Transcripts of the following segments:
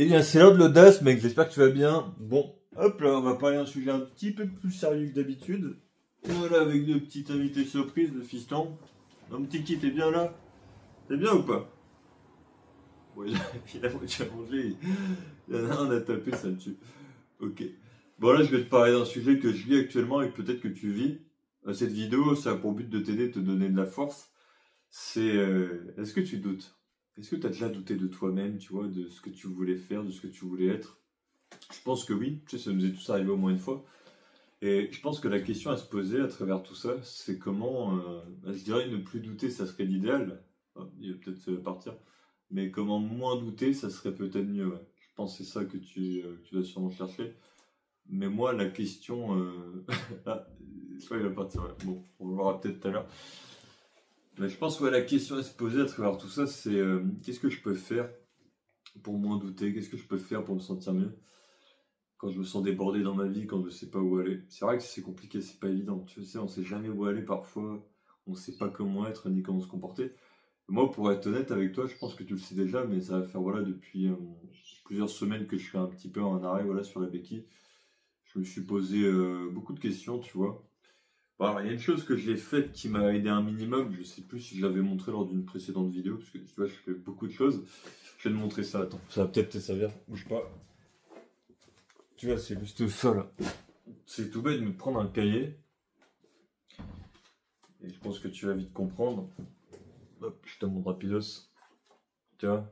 Eh bien, c'est l'heure de l'audace, mec. J'espère que tu vas bien. Bon, hop là, on va parler d'un sujet un petit peu plus sérieux que d'habitude. Voilà, avec deux petites invités surprises, le fiston. Mon petit kit, t'es bien là? T'es bien ou pas? Bon, il a déjà mangé. Il y en a un à taper, ça me tue. Ok. Bon, là, je vais te parler d'un sujet que je vis actuellement et que peut-être que tu vis. Cette vidéo, ça a pour but de t'aider, de te donner de la force. C'est, est-ce que tu doutes? Est-ce que tu as déjà douté de toi-même, tu vois, de ce que tu voulais faire, de ce que tu voulais être? Je pense que oui, tu sais, ça nous est tous arrivé au moins une fois. Et je pense que la question à se poser à travers tout ça, c'est comment, je dirais, ne plus douter, ça serait l'idéal. Ah, il va peut-être partir. Mais comment moins douter, ça serait peut-être mieux, ouais. Je pense que c'est ça que tu dois sûrement chercher. Mais moi, la question... Ah, je crois qu'il va partir, ouais. Bon, on le verra peut-être tout à l'heure. Mais je pense que ouais, la question à se poser à travers tout ça, c'est qu'est-ce que je peux faire pour moins douter? Qu'est-ce que je peux faire pour me sentir mieux? Quand je me sens débordé dans ma vie, quand je ne sais pas où aller. C'est vrai que c'est compliqué, c'est pas évident. Tu sais, on sait jamais où aller parfois. On sait pas comment être ni comment se comporter. Moi, pour être honnête avec toi, je pense que tu le sais déjà, mais ça va faire voilà depuis plusieurs semaines que je suis un petit peu en arrêt voilà, sur la béquille. Je me suis posé beaucoup de questions, tu vois. Bon, alors, il y a une chose que j'ai faite qui m'a aidé un minimum. Je sais plus si je l'avais montré lors d'une précédente vidéo, parce que tu vois, je fais beaucoup de choses. Je vais te montrer ça. Attends, ça va peut-être te servir. Bouge pas. Tu vois, c'est juste ça là. C'est tout bête de me prendre un cahier. Et je pense que tu vas vite comprendre. Hop, je te montre rapidos. Tu vois,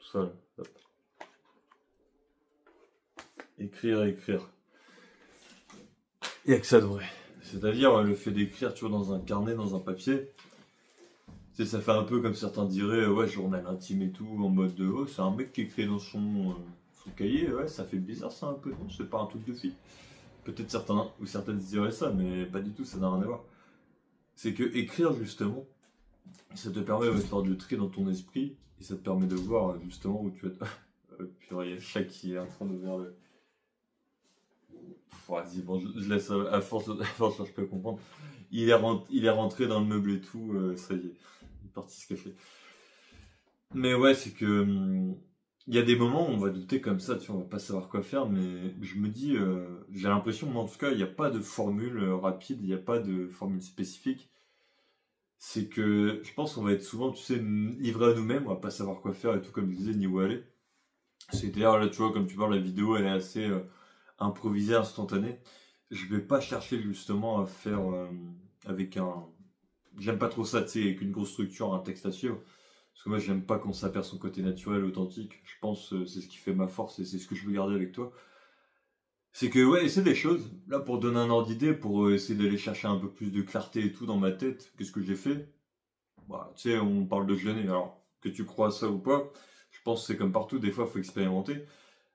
tout ça là. Hop. Écrire, écrire. Il n'y a que ça de vrai. C'est-à-dire le fait d'écrire, tu vois, dans un carnet, dans un papier. Tu sais, ça fait un peu comme certains diraient, ouais, journal intime et tout, en mode de, oh, c'est un mec qui écrit dans son cahier, ouais, ça fait bizarre ça un peu, non, c'est pas un truc de fille. Peut-être certains ou certaines diraient ça, mais pas du tout, ça n'a rien à voir. C'est que écrire, justement, ça te permet de faire du tri dans ton esprit, et ça te permet de voir, justement, où tu vas... Purée, il y a le chat qui est en train d'ouvrir le... Vas-y, bon, je laisse à force, je peux comprendre. Il est rentré dans le meuble et tout, ça y est, il est parti se cacher. Mais ouais, c'est que il y a des moments où on va douter comme ça, tu vois, on va pas savoir quoi faire, mais je me dis, j'ai l'impression, moi en tout cas, il n'y a pas de formule rapide, il n'y a pas de formule spécifique. C'est que je pense qu'on va être souvent, tu sais, livré à nous-mêmes, on va pas savoir quoi faire et tout, comme je disais, ni où aller. C'est-à-dire, là, tu vois, comme tu parles, la vidéo, elle est assez improvisée, instantanée. Je vais pas chercher justement à faire avec un. J'aime pas trop ça, tu sais, avec une grosse structure, un texte à suivre. Parce que moi, j'aime pas quand ça perd son côté naturel, authentique. Je pense c'est ce qui fait ma force et c'est ce que je veux garder avec toi. C'est que, ouais, essaie des choses. Là, pour donner un ordre d'idée, pour essayer d'aller chercher un peu plus de clarté et tout dans ma tête, qu'est-ce que j'ai fait? Bah, tu sais, on parle de jeûner. Alors, que tu crois à ça ou pas, je pense que c'est comme partout, des fois, il faut expérimenter.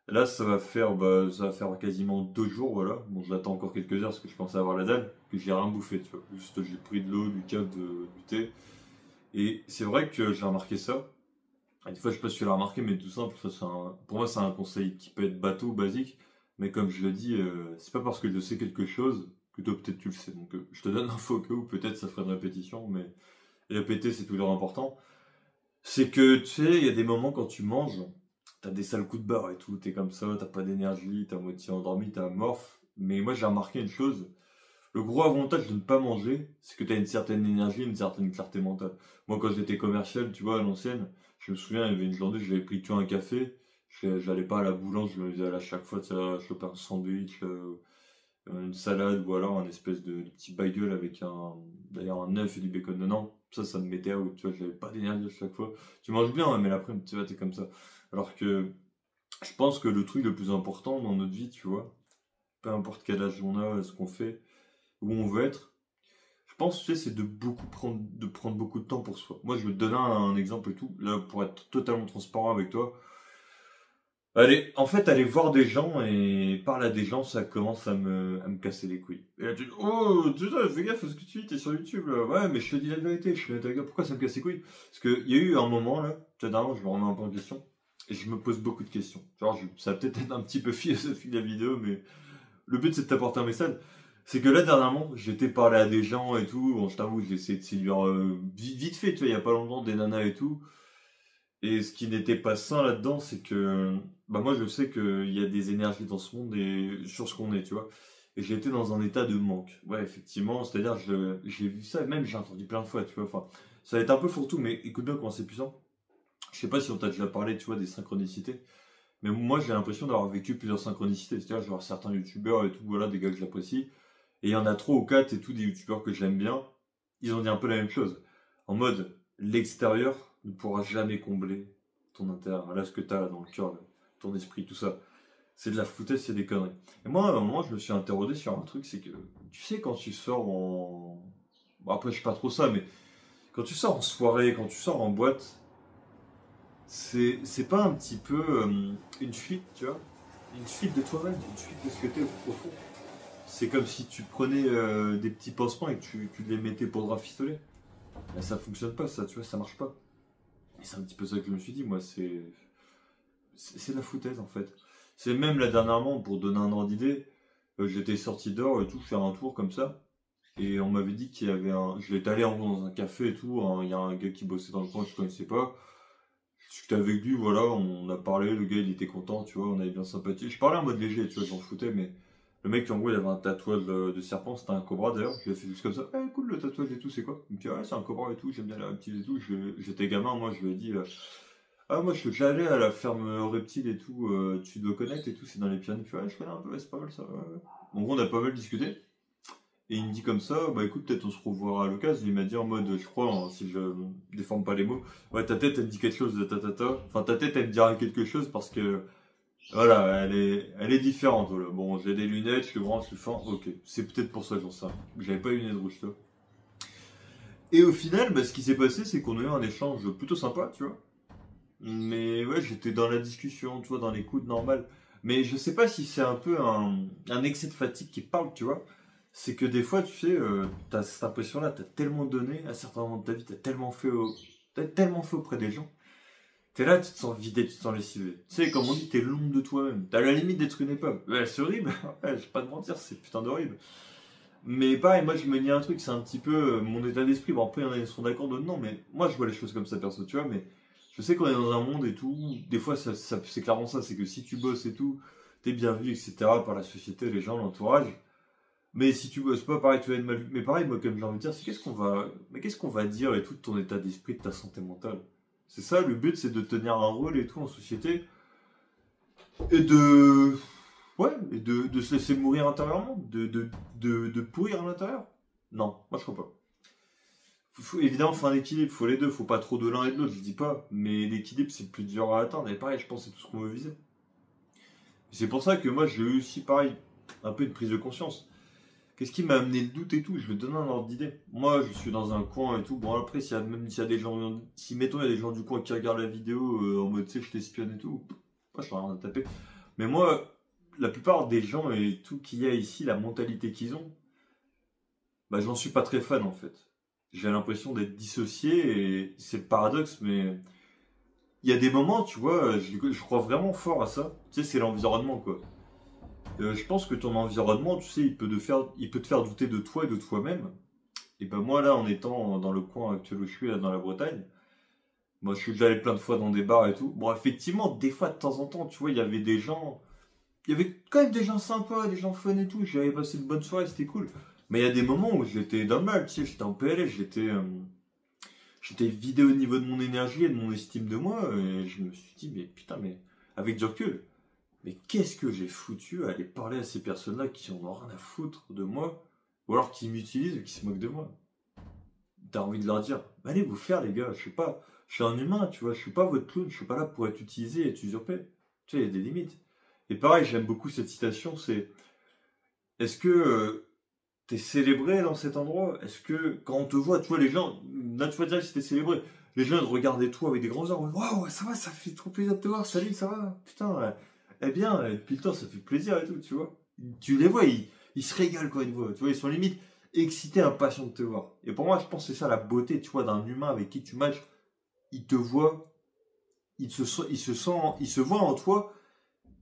Là, ça va faire quasiment 2 jours, voilà. Bon, je l'attends encore quelques heures parce que je pensais avoir la dalle, que j'ai rien bouffé, tu vois. Juste, j'ai pris de l'eau, du café, du thé. Et c'est vrai que j'ai remarqué ça. Et des fois, je sais pas si tu l'as remarqué, mais tout simple, ça, pour moi, c'est un conseil qui peut être bateau, basique. Mais comme je le dis, c'est pas parce que je sais quelque chose que toi, peut-être tu le sais. Donc, je te donne l'info au cas où, peut-être ça ferait une répétition, mais répéter, c'est toujours important. C'est que, tu sais, il y a des moments quand tu manges, t'as des sales coups de barre et tout, t'es comme ça, t'as pas d'énergie, t'es à moitié endormi, t'es amorphe. Mais moi, j'ai remarqué une chose. Le gros avantage de ne pas manger, c'est que tu as une certaine énergie, une certaine clarté mentale. Moi, quand j'étais commercial, tu vois, à l'ancienne, je me souviens, il y avait une journée, j'avais pris que un café, j'allais pas à la boulange, je me faisais à chaque fois, tu sais, choper un sandwich, une salade ou alors un espèce de petit bagel avec d'ailleurs un œuf et du bacon dedans. Ça me mettait out, tu vois, j'avais pas d'énergie à chaque fois. Tu manges bien, hein, mais l'après, tu vois, t'es comme ça. Alors que je pense que le truc le plus important dans notre vie, tu vois, peu importe quel âge on a, ce qu'on fait, où on veut être, je pense, tu sais, c'est de prendre beaucoup de temps pour soi. Moi, je vais te donner un exemple et tout, là, pour être totalement transparent avec toi. Allez, en fait, aller voir des gens et parler à des gens, ça commence à me casser les couilles. Et là, tu dis, oh, putain, fais gaffe à ce que tu dis, t'es sur YouTube, là. Ouais, mais je te dis la vérité, je suis honnête avec toi. Pourquoi ça me casse les couilles? Parce qu'il y a eu un moment, là, tu vois, dernièrement, je me remets un peu en question, et je me pose beaucoup de questions. Genre, ça va peut-être être un petit peu philosophique la vidéo, mais le but, c'est de t'apporter un message. C'est que là, dernièrement, j'étais parlé à des gens et tout. Bon, je t'avoue, j'ai essayé de séduire vite fait, tu vois, il y a pas longtemps, des nanas et tout. Et ce qui n'était pas sain là-dedans, c'est que bah moi je sais qu'il y a des énergies dans ce monde et sur ce qu'on est, tu vois. Et j'ai été dans un état de manque. Ouais, effectivement, c'est-à-dire j'ai vu ça, même j'ai entendu plein de fois, tu vois. Enfin, ça va être un peu fourre-tout, mais écoute bien comment c'est puissant. Je sais pas si on t'a déjà parlé, tu vois, des synchronicités. Mais moi j'ai l'impression d'avoir vécu plusieurs synchronicités. C'est-à-dire, genre certains youtubeurs et tout, voilà, des gars que j'apprécie. Et il y en a trois ou quatre et tout, des youtubeurs que j'aime bien. Ils ont dit un peu la même chose. En mode, l'extérieur ne pourra jamais combler ton intérieur. Là, ce que t'as là dans le cœur, là, ton esprit, tout ça. C'est de la foutaise, c'est des conneries. Et moi, à un moment, je me suis interrogé sur un truc, c'est que, tu sais, quand tu sors en... Bon, après, je sais pas trop ça, mais quand tu sors en soirée, quand tu sors en boîte, c'est pas un petit peu une fuite, tu vois? Une fuite de toi-même, une fuite de ce que t'es au fond. C'est comme si tu prenais des petits pansements et que tu les mettais pour te rafistoler. Mais ça fonctionne pas, ça, tu vois, ça marche pas. Et c'est un petit peu ça que je me suis dit, moi, c'est de la foutaise, en fait. C'est même là dernièrement, pour donner un ordre d'idée, j'étais sorti dehors et tout, faire un tour comme ça. Et on m'avait dit qu'il y avait un. Je l'étais allé en gros dans un café et tout. Il y a un gars qui bossait dans le coin que je connaissais pas. Je discutais avec lui, voilà, on a parlé. Le gars il était content, tu vois, on avait bien sympathié. Je parlais en mode léger, tu vois, j'en foutais, mais le mec en gros il avait un tatouage de serpent, c'était un cobra d'ailleurs. Je lui ai fait juste comme ça. Eh, cool le tatouage et tout, c'est quoi? Il me dit, ouais, c'est un cobra et tout, j'aime bien les reptiles et tout. J'étais gamin, moi je lui ai dit. Ah, moi, j'allais à la ferme reptile et tout, tu dois connaître et tout, c'est dans les Pyrénées. Tu vois, ouais, je connais un peu, ouais, c'est pas mal ça. Ouais, ouais. En gros, on a pas mal discuté. Et il me dit comme ça, bah écoute, peut-être on se revoira à l'occasion. Il m'a dit en mode, je crois, hein, si je déforme pas les mots, ouais, ta tête, elle me dit quelque chose de ta. Enfin, ta tête, elle me dira quelque chose parce que, voilà, elle est différente. Voilà. Bon, j'ai des lunettes, je suis grand, je suis fin, ok. C'est peut-être pour ça, j'en sais rien. J'avais pas les lunettes rouges, toi. Et au final, bah, ce qui s'est passé, c'est qu'on a eu un échange plutôt sympa, tu vois. Mais ouais, j'étais dans la discussion, tu vois, dans l'écoute normale. Mais je sais pas si c'est un peu un excès de fatigue qui parle, tu vois. C'est que des fois, tu sais, t'as cette impression-là, t'as tellement donné à certains moments de ta vie, t'as tellement fait auprès des gens. T'es là, tu te sens vidé, tu te sens lessivé. Tu sais, comme on dit, t'es l'ombre de toi-même. T'as la limite d'être une épave. Ouais, c'est horrible. Ouais, je vais pas te mentir, c'est putain d'horrible. Mais pareil, moi je me dis un truc, c'est un petit peu mon état d'esprit. Bon, après, il y en a qui sont d'accord, d'autres non, mais moi je vois les choses comme ça, perso, tu vois. Mais je sais qu'on est dans un monde et tout, des fois c'est clairement ça, c'est que si tu bosses et tout, t'es bien vu, etc. par la société, les gens, l'entourage. Mais si tu bosses pas, pareil, tu vas être mal vu. Mais pareil, moi, comme j'ai envie de dire, c'est qu'est-ce qu'on va dire et tout de ton état d'esprit, de ta santé mentale. C'est ça, le but, c'est de tenir un rôle et tout en société et de, ouais, et de se laisser mourir intérieurement, de pourrir à l'intérieur. Non, moi je crois pas. Évidemment, faut un équilibre, faut les deux, faut pas trop de l'un et de l'autre, je dis pas, mais l'équilibre c'est le plus dur à atteindre, et pareil, je pense que c'est tout ce qu'on veut viser. C'est pour ça que moi j'ai eu aussi, pareil, un peu une prise de conscience. Qu'est-ce qui m'a amené le doute et tout? Je vais te donner un ordre d'idée. Moi, je suis dans un coin et tout. Bon, après, même s'il y a des gens, si mettons, il y a des gens du coin qui regardent la vidéo en mode, tu sais, je t'espionne et tout, moi, je n'ai rien à taper. Mais moi, la plupart des gens et tout qu'il y a ici, la mentalité qu'ils ont, bah, j'en suis pas très fan en fait. J'ai l'impression d'être dissocié et c'est le paradoxe, mais il y a des moments, tu vois, je crois vraiment fort à ça. Tu sais, c'est l'environnement quoi. Je pense que ton environnement, tu sais, il peut te faire douter de toi et de toi-même. Et ben moi là, en étant dans le coin actuel où je suis, là dans la Bretagne, moi je suis déjà allé plein de fois dans des bars et tout. Bon, effectivement, des fois de temps en temps, tu vois, il y avait des gens. Il y avait quand même des gens sympas, des gens fun et tout. J'avais passé une bonne soirée, c'était cool. Mais il y a des moments où j'étais dans le mal, tu sais, j'étais en PLS, j'étais vidé au niveau de mon énergie et de mon estime de moi. Et je me suis dit, mais putain, mais avec du recul, mais qu'est-ce que j'ai foutu à aller parler à ces personnes-là qui en ont rien à foutre de moi, ou alors qui m'utilisent ou qui se moquent de moi. T'as envie de leur dire, allez vous faire les gars, je suis un humain, tu vois, je suis pas votre clown, je suis pas là pour être utilisé et être usurpé. Tu sais, il y a des limites. Et pareil, j'aime beaucoup cette citation, c'est est-ce que t'es célébré dans cet endroit? Est-ce que quand on te voit, tu vois, les gens, là tu vas dire que c'était célébré, les gens ils te regardaient toi avec des grands yeux, waouh, ça va, ça fait trop plaisir de te voir, salut, ça va, putain, eh bien, depuis le temps, ça fait plaisir et tout, tu vois. Tu les vois, ils se régalent quand ils te voient, tu vois, ils sont limite excités, impatients de te voir. Et pour moi, je pense que c'est ça la beauté, tu vois, d'un humain avec qui tu matches, il te voit, il se voit en toi,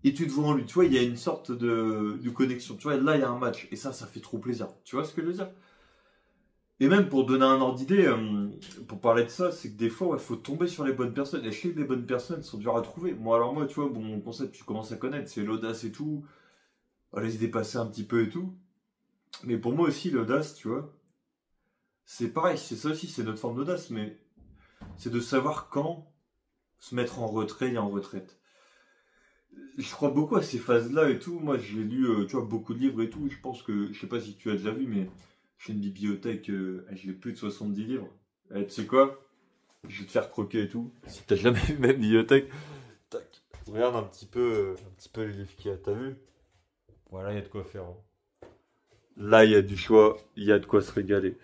et tu te vois en lui, tu vois, il y a une sorte de connexion, tu vois, là il y a un match, et ça fait trop plaisir, tu vois ce que je veux dire? Et même pour donner un ordre d'idée, pour parler de ça, c'est que des fois, il faut tomber sur les bonnes personnes. Et je sais que les bonnes personnes sont dures à trouver. Moi, tu vois, bon, mon concept, tu commences à connaître, c'est l'audace et tout. Aller se dépasser un petit peu et tout. Mais pour moi aussi, l'audace, tu vois, c'est pareil, c'est ça aussi, c'est notre forme d'audace, mais c'est de savoir quand se mettre en retrait et en retraite. Je crois beaucoup à ces phases-là et tout. Moi, j'ai lu, tu vois, beaucoup de livres et tout. Je pense que, je sais pas si tu as déjà vu, mais j'ai une bibliothèque, j'ai plus de 70 livres. Tu sais quoi? Je vais te faire croquer et tout. Si t'as jamais vu ma bibliothèque, tac. Regarde un petit peu les livres qu'il y a. T'as vu? Voilà, il y a de quoi faire, hein. Là, il y a du choix, il y a de quoi se régaler.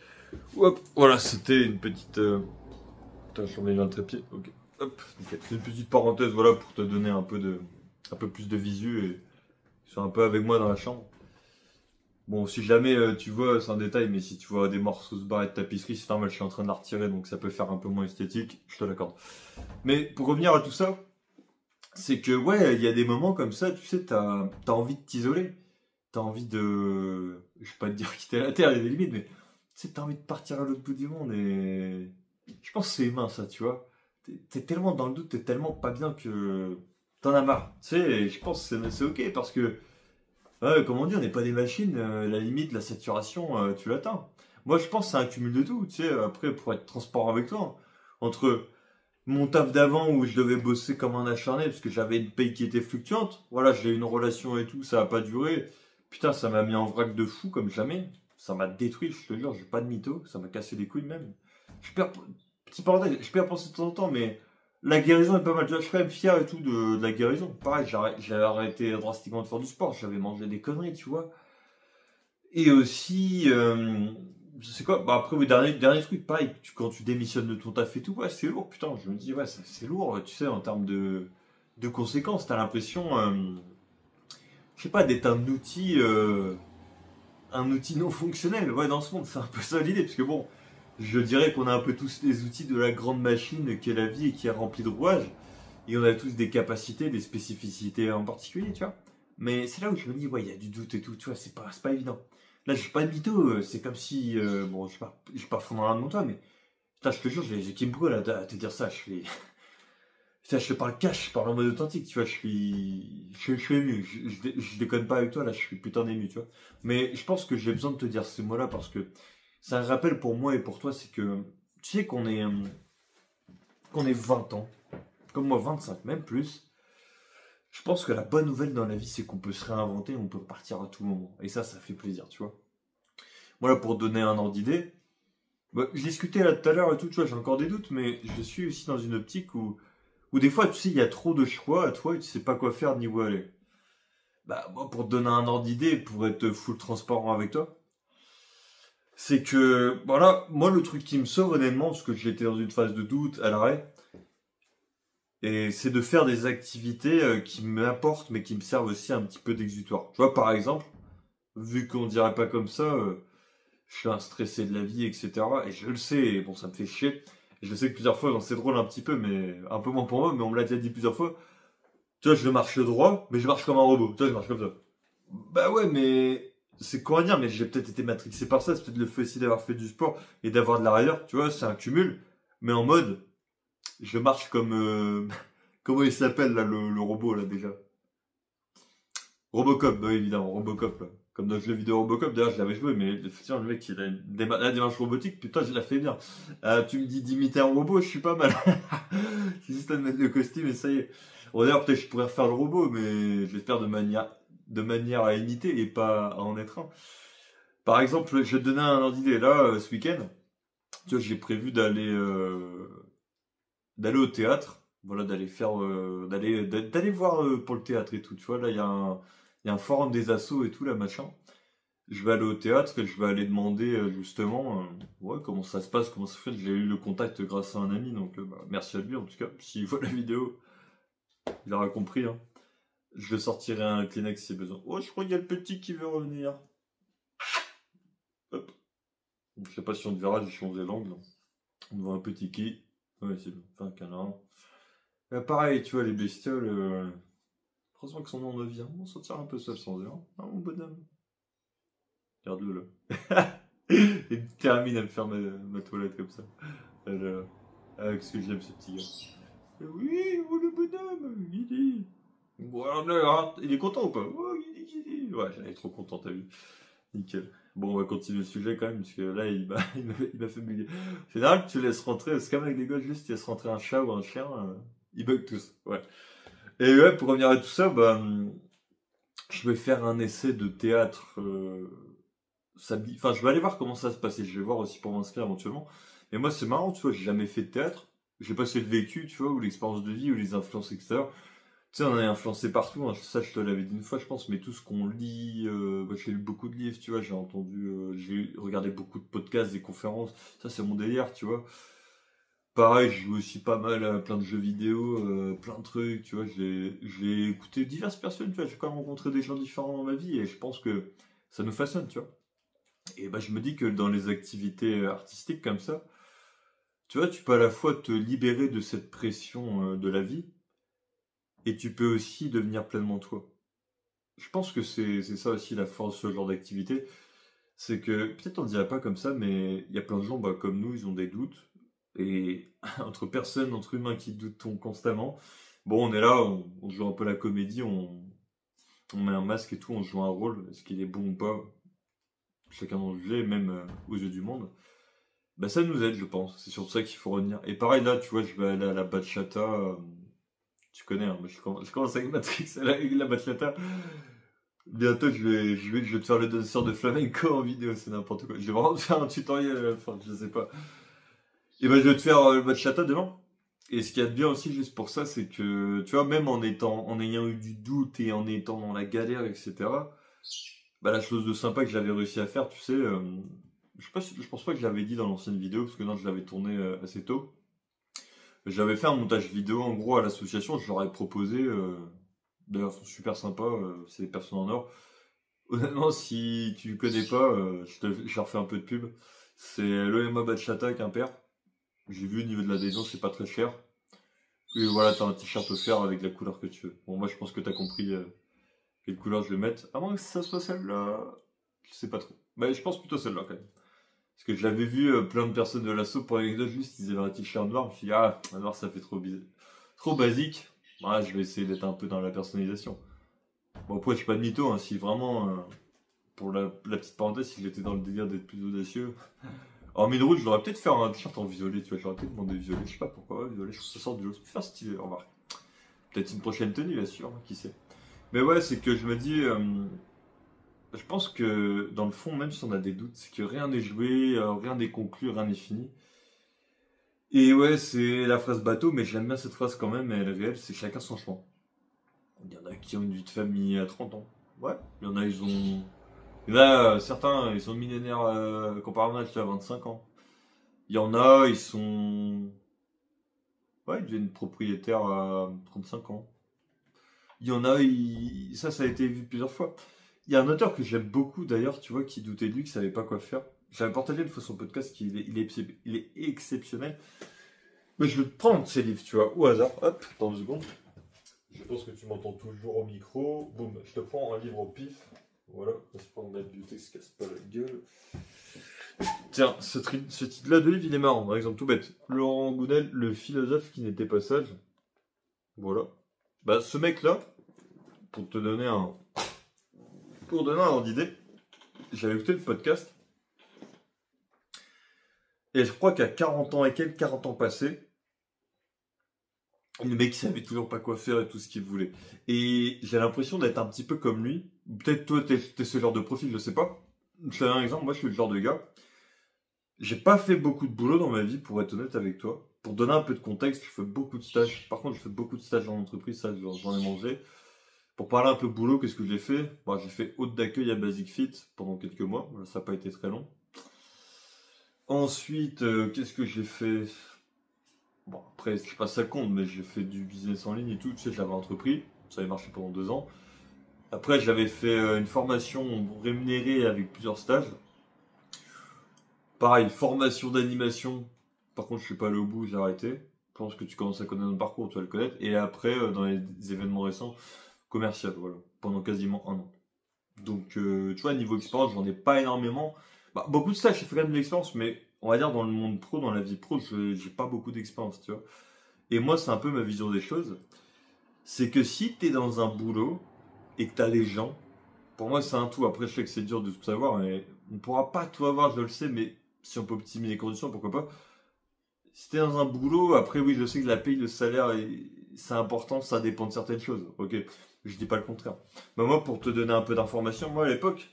Hop, voilà, c'était une petite. Attends, je remets dans le trépied. Ok. Hop, nickel. C'est une petite parenthèse, voilà, pour te donner un peu plus de visu et sois un peu avec moi dans la chambre. Bon, si jamais tu vois, c'est un détail, mais si tu vois des morceaux se barrer de tapisserie, c'est normal, je suis en train de la retirer, donc ça peut faire un peu moins esthétique, je te l'accorde. Mais pour revenir à tout ça, c'est que ouais, il y a des moments comme ça, tu sais, t'as envie de t'isoler. T'as envie de. Je vais pas te dire quitter la Terre, il y a des limites, mais tu sais, t'as envie de partir à l'autre bout du monde et. Je pense que c'est humain ça, tu vois. T'es tellement dans le doute, t'es tellement pas bien que. T'en as marre. Tu sais, et je pense que c'est ok parce que. Ouais, comme on dit, on n'est pas des machines, la limite, la saturation, tu l'atteins. Moi, je pense que c'est un cumul de tout, tu sais. Après, pour être transparent avec toi, entre mon taf d'avant où je devais bosser comme un acharné parce que j'avais une paye qui était fluctuante. Voilà, j'ai eu une relation et tout, ça a pas duré. Putain, ça m'a mis en vrac de fou comme jamais. Ça m'a détruit, je te jure, j'ai pas de mytho, ça m'a cassé les couilles même. Je perds, petit parenthèse, je perds penser de temps en temps, mais la guérison est pas mal. Tu vois, je suis quand même fier et tout de la guérison. Pareil, j'avais arrêté drastiquement de faire du sport, j'avais mangé des conneries, tu vois. Et aussi, je sais quoi, bah après, oui, dernier truc, pareil, quand tu démissionnes de ton taf et tout, ouais, c'est lourd, putain. Je me dis, ouais, c'est lourd, tu sais, en termes de conséquences. T'as l'impression, je sais pas, d'être un outil non fonctionnel. Ouais, dans ce monde, c'est un peu ça l'idée, parce que bon, je dirais qu'on a un peu tous les outils de la grande machine qu'est la vie et qui est remplie de rouages. Et on a tous des capacités, des spécificités en particulier, tu vois. Mais c'est là où je me dis, ouais, il y a du doute et tout, tu vois, c'est pas évident. Là, je suis pas de mytho, c'est comme si, bon, je suis pas fond dans l'un de toi, mais putain, je te jure, j'ai qui me brûle à te dire ça, je suis. Putain, je te parle cash, je parle en mode authentique, tu vois, je suis ému, je déconne pas avec toi, là, je suis putain d'ému, tu vois. Mais je pense que j'ai besoin de te dire ces mots-là parce que c'est un rappel pour moi et pour toi, c'est que, tu sais qu'on est 20 ans, comme moi 25, même plus. Je pense que la bonne nouvelle dans la vie, c'est qu'on peut se réinventer, on peut repartir à tout moment. Et ça fait plaisir, tu vois. Voilà, pour te donner un ordre d'idée, bah, je discutais là tout à l'heure et tout, tu vois, j'ai encore des doutes, mais je suis aussi dans une optique où des fois, tu sais, il y a trop de choix à toi et tu sais pas quoi faire ni où aller. Bah, moi, pour te donner un ordre d'idée, pour être full transparent avec toi, c'est que, voilà, moi, le truc qui me sauve honnêtement, parce que j'étais dans une phase de doute, à l'arrêt, et c'est de faire des activités qui m'apportent, mais qui me servent aussi un petit peu d'exutoire. Tu vois, par exemple, vu qu'on dirait pas comme ça, je suis un stressé de la vie, etc. Et je le sais, et bon, ça me fait chier. Et je sais que plusieurs fois, bon, c'est drôle un petit peu, mais un peu moins pour moi, mais on me l'a déjà dit plusieurs fois. Tu vois, je marche droit, mais je marche comme un robot. Tu vois, je marche comme ça. Bah ouais, mais c'est quoi à dire, mais j'ai peut-être été matrixé par ça. C'est peut-être le fait aussi d'avoir fait du sport et d'avoir de la rigueur. Tu vois, c'est un cumul. Mais en mode, je marche comme. Comment il s'appelle là, le robot là déjà? Robocop, bah oui, évidemment, Robocop. Là. Comme dans le jeu vidéo Robocop, d'ailleurs je l'avais joué, mais effectivement le mec il a la démarche robotique, putain je la fais bien. Tu me dis d'imiter un robot, je suis pas mal. C'est juste à me mettre le costume et ça y est. Bon d'ailleurs peut-être je pourrais refaire le robot, mais je vais le faire de manière à imiter et pas à en être un. Par exemple, je vais te donner un ordre d'idée. Là, ce week-end, tu vois, j'ai prévu d'aller au théâtre, voilà, d'aller voir pour le théâtre et tout. Tu vois, là, il y a un forum des assos et tout, là, machin. Je vais aller au théâtre et je vais aller demander justement ouais, comment ça se passe, comment ça se fait. J'ai eu le contact grâce à un ami, donc bah, merci à lui en tout cas. S'il voit la vidéo, il aura compris. Hein. Je le sortirai un Kleenex si besoin. Oh, je crois qu'il y a le petit qui veut revenir. Hop. Donc, je sais pas si on te verra, j'ai changé l'angle. On voit un petit qui. Ouais, c'est bon. Enfin, un canard. Pareil, tu vois, les bestioles. Heureusement que son nom devient. On s'en tire un peu seul sans eux. Hein, mon bonhomme. Regarde-le là. Il termine à me faire ma toilette comme ça. Alors, qu'est-ce que j'aime ce petit gars. Oui, oh, le bonhomme, il dit. Il est content ou pas? Oh, il dit. Ouais, j'en ai trop content, t'as vu. Nickel. Bon, on va continuer le sujet quand même, parce que là, il m'a fait bugger. C'est général, tu laisses rentrer, c'est comme avec les gosses, juste tu laisses rentrer un chat ou un chien, ils bug tous. Ouais. Et ouais, pour revenir à tout ça, je vais faire un essai de théâtre samedi. Enfin, je vais aller voir comment ça va se passer. Je vais voir aussi pour m'inscrire éventuellement. Mais moi, c'est marrant, tu vois, j'ai jamais fait de théâtre. J'ai pas assez le vécu, tu vois, ou l'expérience de vie, ou les influences extérieures. Tu sais, on est influencé partout, hein. Ça je te l'avais dit une fois, je pense, mais tout ce qu'on lit, j'ai lu beaucoup de livres, tu vois, j'ai regardé beaucoup de podcasts, des conférences, ça c'est mon délire, tu vois. Pareil, je joue aussi pas mal à plein de jeux vidéo, plein de trucs, tu vois, j'ai écouté diverses personnes, tu vois, j'ai quand même rencontré des gens différents dans ma vie, et je pense que ça nous façonne, tu vois. Et je me dis que dans les activités artistiques comme ça, tu vois, tu peux à la fois te libérer de cette pression de la vie, et tu peux aussi devenir pleinement toi. Je pense que c'est ça aussi la force de ce genre d'activité. C'est que, peut-être on ne dirait pas comme ça, mais il y a plein de gens comme nous, ils ont des doutes. Et entre personnes, entre humains qui doutent constamment, bon, on est là, on joue un peu la comédie, on met un masque et tout, on joue un rôle. Est-ce qu'il est bon ou pas? Chacun en juger, même aux yeux du monde. Ça nous aide, je pense. C'est sur ça qu'il faut revenir. Et pareil, là, tu vois, je vais aller à la bachata. Tu connais, hein, je commence avec Matrix, la bachata. Bientôt, je vais te faire le danseur de flamenco en vidéo, c'est n'importe quoi. Je vais vraiment te faire un tutoriel à la fin, je sais pas. Et je vais te faire le bachata demain. Et ce qu'il y a de bien aussi, juste pour ça, c'est que, tu vois, même en ayant eu du doute et en étant dans la galère, etc., la chose de sympa que j'avais réussi à faire, tu sais, je pense pas que je l'avais dit dans l'ancienne vidéo, parce que non, je l'avais tourné assez tôt. J'avais fait un montage vidéo, en gros, à l'association, je leur ai proposé, d'ailleurs, ils sont super sympas, c'est des personnes en or. Honnêtement, si tu connais pas, je leur fais un peu de pub. C'est l'OMA Bachata à Quimper. J'ai vu au niveau de l'adhésion, c'est pas très cher. Et voilà, t'as un t-shirt offert avec la couleur que tu veux. Bon, moi je pense que t'as compris quelle couleur je vais mettre. À moins que ça soit celle-là. Je sais pas trop. Je pense plutôt celle-là quand même. Parce que j'avais vu plein de personnes de l'assaut, pour l'anecdote, juste ils avaient un t-shirt noir. Je me suis dit, ah, un noir ça fait trop bizarre. Trop basique. Voilà, je vais essayer d'être un peu dans la personnalisation. Bon, après, je suis pas de mytho, hein, si vraiment. Pour la petite parenthèse, si j'étais dans le délire d'être plus audacieux. En mine rouge, je l'aurais peut-être fait un t-shirt en violet, tu vois, j'aurais peut-être demandé violet, je sais pas pourquoi, violet, je trouve que ça sort du lot, ça peut faire stylé, remarque. Peut-être une prochaine tenue, bien sûr, hein, qui sait. Mais ouais, c'est que je me dis, je pense que dans le fond, même si on a des doutes, c'est que rien n'est joué, rien n'est conclu, rien n'est fini. Et ouais, c'est la phrase bateau, mais j'aime bien cette phrase quand même, elle est réelle, c'est chacun son chemin. Il y en a qui ont une vie de famille à 30 ans. Ouais, il y en a, ils ont. Il y en a, certains, ils sont millénaires comparable à 25 ans. Il y en a, ils sont. Ouais, ils deviennent propriétaires à 35 ans. Il y en a, ça a été vu plusieurs fois. Il y a un auteur que j'aime beaucoup d'ailleurs, tu vois, qui doutait de lui, qui savait pas quoi faire. J'avais partagé une fois son podcast, il est exceptionnel. Mais je vais te prendre ces livres, tu vois, au hasard. Hop, dans 2 secondes. Je pense que tu m'entends toujours au micro. Boum, je te prends un livre au pif. Voilà, j'espère que la bibliothèque se casse pas la gueule. Tiens, ce titre-là de livre, il est marrant. Par exemple, tout bête. Laurent Gounel, le philosophe qui n'était pas sage. Voilà. Ce mec-là, pour donner un ordre d'idée, j'avais écouté le podcast. Et je crois qu'à 40 ans et quelques 40 ans passés, le mec, il savait toujours pas quoi faire et tout ce qu'il voulait. Et j'ai l'impression d'être un petit peu comme lui. Peut-être toi, t'es ce genre de profil, je sais pas. Je te donne un exemple, moi je suis le genre de gars. J'ai pas fait beaucoup de boulot dans ma vie, pour être honnête avec toi. Pour donner un peu de contexte, je fais beaucoup de stages. Par contre, je fais beaucoup de stages en entreprise, ça j'en ai mangé. Pour parler un peu boulot, qu'est-ce que j'ai fait? J'ai fait hôte d'accueil à Basic Fit pendant quelques mois. Ça n'a pas été très long. Ensuite, qu'est-ce que j'ai fait? Après, je sais pas si ça compte, mais j'ai fait du business en ligne et tout. Tu sais, je l'avais entrepris. Ça avait marché pendant 2 ans. Après, j'avais fait une formation rémunérée avec plusieurs stages. Pareil, formation d'animation. Par contre, je suis pas allé au bout, j'ai arrêté. Je pense que tu commences à connaître mon parcours, tu vas le connaître. Et après, dans les événements récents, commercial, voilà. Pendant quasiment 1 an. Donc, tu vois, niveau expérience, j'en ai pas énormément. Bah, beaucoup de stages, j'ai fait quand même de l'expérience, mais on va dire dans le monde pro, dans la vie pro, j'ai pas beaucoup d'expérience, tu vois. Et moi, c'est un peu ma vision des choses. C'est que si t'es dans un boulot et que t'as les gens, pour moi, c'est un tout. Après, je sais que c'est dur de tout savoir, mais on pourra pas tout avoir, je le sais, mais si on peut optimiser les conditions, pourquoi pas. Si t'es dans un boulot, après, oui, je sais que la paye, le salaire, c'est important, ça dépend de certaines choses. Ok, je dis pas le contraire. Mais moi, pour te donner un peu d'informations, moi, à l'époque,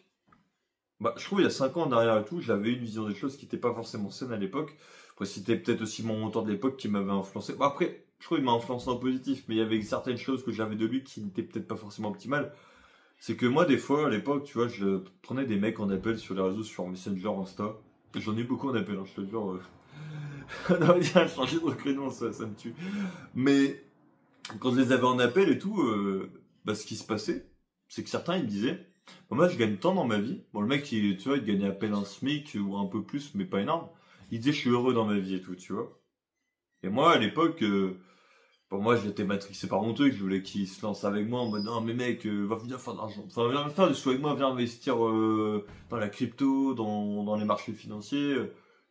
bah, je trouve il y a 5 ans en arrière et tout, j'avais une vision des choses qui n'était pas forcément saine à l'époque. Après, c'était peut-être aussi mon mentor de l'époque qui m'avait influencé. Bah, après, je trouve qu'il m'a influencé en positif, mais il y avait certaines choses que j'avais de lui qui n'étaient peut-être pas forcément optimales. C'est que moi, des fois, à l'époque, tu vois, je prenais des mecs en appel sur les réseaux, sur Messenger, Insta. J'en ai eu beaucoup en appel, hein, je te jure. On aurait bien changé de prénom, ça me tue. Mais quand je les avais en appel et tout, bah, ce qui se passait, c'est que certains, ils me disaient, bon, moi, je gagne tant dans ma vie. Bon, le mec, tu vois, il gagnait à peine un SMIC ou un peu plus, mais pas énorme. Il disait, je suis heureux dans ma vie et tout, tu vois. Et moi, à l'époque, pour moi, j'étais matrixé par mon truc. Je voulais qu'il se lance avec moi en mode, non, mais mec, va venir faire de l'argent. Enfin, viens faire des sous avec moi, viens investir dans la crypto, dans les marchés financiers.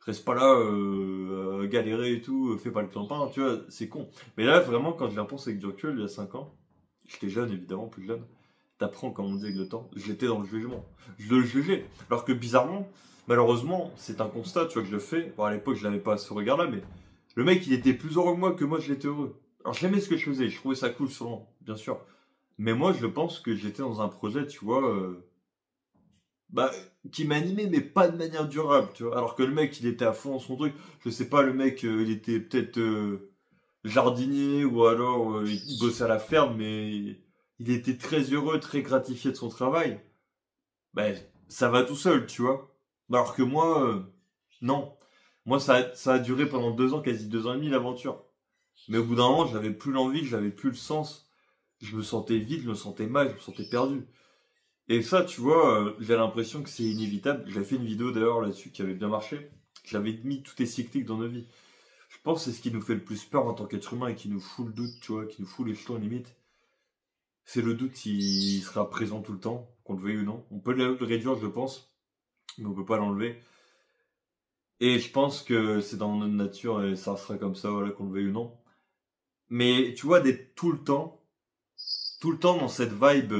Reste pas là, galérer et tout, fais pas le clampin, tu vois, c'est con. Mais là, vraiment, quand je y repense avec du recul, il y a 5 ans, j'étais jeune, évidemment, plus jeune. T'apprends, comme on dit avec le temps, j'étais dans le jugement. Je le jugeais. Alors que bizarrement, malheureusement, c'est un constat, tu vois, que je le fais. Bon, à l'époque, je n'avais pas ce regard-là, mais le mec, il était plus heureux que moi je l'étais heureux. Alors, j'aimais ce que je faisais, je trouvais ça cool souvent, bien sûr. Mais moi, je pense que j'étais dans un projet, tu vois, bah, qui m'animait, mais pas de manière durable, tu vois. Alors que le mec, il était à fond dans son truc. Je sais pas, le mec, il était peut-être jardinier ou alors il bossait à la ferme, mais il était très heureux, très gratifié de son travail. Ben, ça va tout seul, tu vois. Alors que moi, non. Moi, ça a duré pendant 2 ans, quasi 2 ans et demi, l'aventure. Mais au bout d'un moment, j'avais plus l'envie, j'avais plus le sens. Je me sentais vide, je me sentais mal, je me sentais perdu. Et ça, tu vois, j'ai l'impression que c'est inévitable. J'avais fait une vidéo d'ailleurs là-dessus qui avait bien marché. J'avais mis tout est cyclique dans nos vies. Je pense que c'est ce qui nous fait le plus peur en tant qu'être humain et qui nous fout le doute, tu vois, qui nous fout les jetons limite. C'est le doute, il sera présent tout le temps, qu'on le veuille ou non. On peut le réduire, je pense, mais on peut pas l'enlever. Et je pense que c'est dans notre nature et ça sera comme ça, voilà, qu'on le veuille ou non. Mais tu vois, d'être tout le temps dans cette vibe,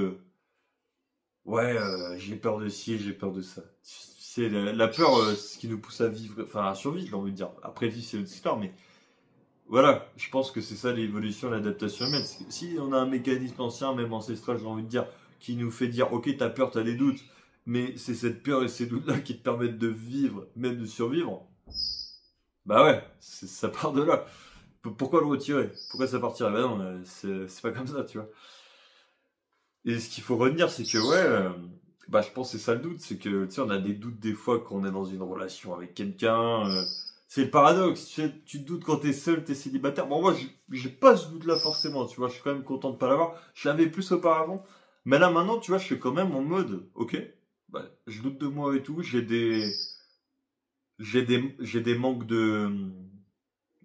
ouais, j'ai peur de ci, j'ai peur de ça. C'est la peur, ce qui nous pousse à vivre, enfin à survivre, j'ai envie de dire. Après, vivre, c'est une autre histoire, mais voilà, je pense que c'est ça l'évolution, l'adaptation humaine. Si on a un mécanisme ancien, même ancestral, j'ai envie de dire, qui nous fait dire, ok, t'as peur, t'as des doutes, mais c'est cette peur et ces doutes-là qui te permettent de vivre, même de survivre, bah ouais, ça part de là. Pourquoi le retirer? Pourquoi ça partirait? Bah non, c'est pas comme ça, tu vois. Et ce qu'il faut retenir, c'est que ouais, bah je pense que c'est ça le doute, c'est que tu sais, on a des doutes des fois quand on est dans une relation avec quelqu'un. C'est le paradoxe, tu te doutes quand t'es seul, t'es célibataire. Bon, moi, j'ai pas ce doute-là forcément, tu vois, je suis quand même content de pas l'avoir. Je l'avais plus auparavant. Mais là maintenant, tu vois, je suis quand même en mode, ok, bah, je doute de moi et tout, j'ai des manques de,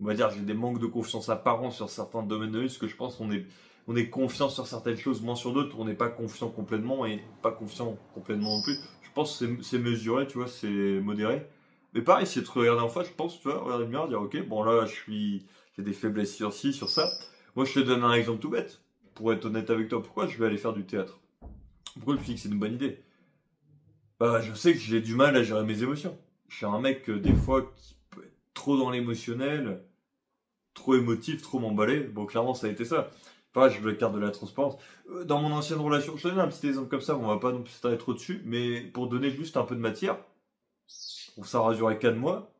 on va dire, j'ai des manques de confiance apparents sur certains domaines de vie, parce que je pense on est confiant sur certaines choses, moins sur d'autres, on n'est pas confiant complètement et pas confiant complètement non plus. Je pense que c'est mesuré, tu vois, c'est modéré. Mais pareil, c'est de regarder en face, je pense, tu vois, regarder le miroir, dire, ok, bon là, j'ai des faiblesses sur ci, sur ça. Moi, je te donne un exemple tout bête. Pour être honnête avec toi, pourquoi je vais aller faire du théâtre? Pourquoi je me dis que c'est une bonne idée? Bah, je sais que j'ai du mal à gérer mes émotions. Je suis un mec, des fois, qui peut être trop dans l'émotionnel, trop émotif, trop m'emballer. Bon, clairement, ça a été ça. Enfin, je veux la carte de la transparence. Dans mon ancienne relation, je te donne un petit exemple comme ça, on va pas non plus s'étaler trop dessus, mais pour donner juste un peu de matière, ça a duré 4 mois,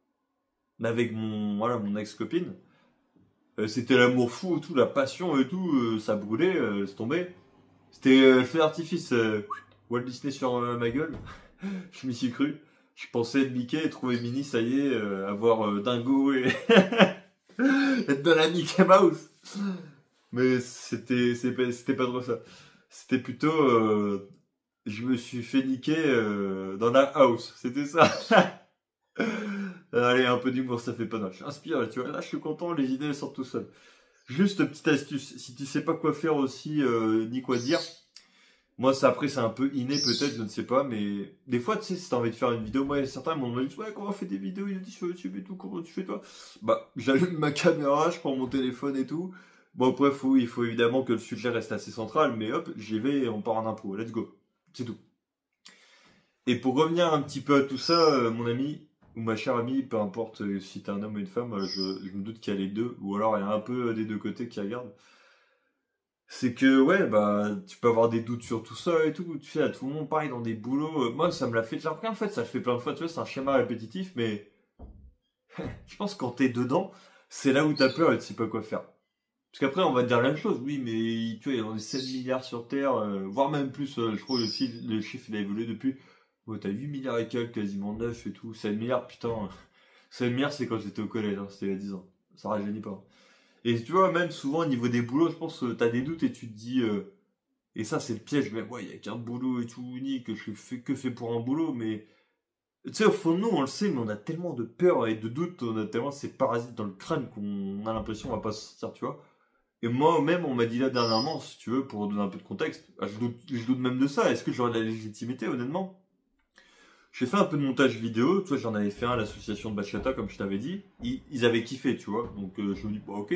mais avec mon ex-copine, c'était l'amour fou, tout, la passion et tout, ça brûlait, c'est tombé. C'était le feu d'artifice, Walt Disney sur ma gueule, je m'y suis cru. Je pensais être Mickey et trouver Minnie, ça y est, avoir Dingo et être dans la Mickey Mouse. Mais c'était pas trop ça. C'était plutôt, je me suis fait niquer dans la house. C'était ça. Allez, un peu d'humour, ça fait pas mal. Je suis inspiré, tu vois. Là, je suis content, les idées elles sortent tout seules. Juste petite astuce, si tu sais pas quoi faire aussi, ni quoi dire, Moi, ça, après, c'est un peu inné, peut-être, je ne sais pas, mais des fois, tu sais, si t'as envie de faire une vidéo, moi, certains m'ont dit, ouais, comment on fait des vidéos, il a dit sur YouTube et tout, comment tu fais toi? Bah, j'allume ma caméra, je prends mon téléphone et tout. Bon, après, il faut évidemment que le sujet reste assez central, mais hop, j'y vais et on part en impro, let's go. C'est tout. Et pour revenir un petit peu à tout ça, mon ami, ou ma chère amie, peu importe si t'es un homme ou une femme, je me doute qu'il y a les deux, ou alors il y a un peu des deux côtés qui regardent. C'est que, ouais, bah, tu peux avoir des doutes sur tout ça et tout. Tu sais, à tout le monde, pareil, dans des boulots. Moi, ça me l'a fait. J'ai l'impression, en fait, ça le fait plein de fois. Tu vois, c'est un schéma répétitif, mais je pense que quand t'es dedans, c'est là où t'as peur et tu sais pas quoi faire. Parce qu'après, on va te dire la même chose. Oui, mais tu vois, on est 7 milliards sur Terre, voire même plus. Je crois aussi, le chiffre, il a évolué depuis. Ouais, t'as 8 milliards et quelques, quasiment 9 et tout. 7 milliards, putain. 7 milliards, c'est quand j'étais au collège, hein, c'était il y a 10 ans. Ça rajeunit pas. Et tu vois, même souvent, au niveau des boulots, je pense que t'as des doutes et tu te dis. Et ça, c'est le piège. Mais ouais, il y a qu'un boulot et tout unique. Je fais que fait pour un boulot. Mais tu sais, au fond de nous, on le sait, mais on a tellement de peur et de doutes. On a tellement ces parasites dans le crâne qu'on a l'impression qu'on va pas se sortir, tu vois. Et moi-même, on m'a dit là dernièrement, si tu veux, pour donner un peu de contexte, bah, je doute même de ça. Est-ce que j'aurais de la légitimité, honnêtement? J'ai fait un peu de montage vidéo, tu vois, j'en avais fait un à l'association de Bachata, comme je t'avais dit. Ils avaient kiffé, tu vois. Donc je me dis, bon, ok,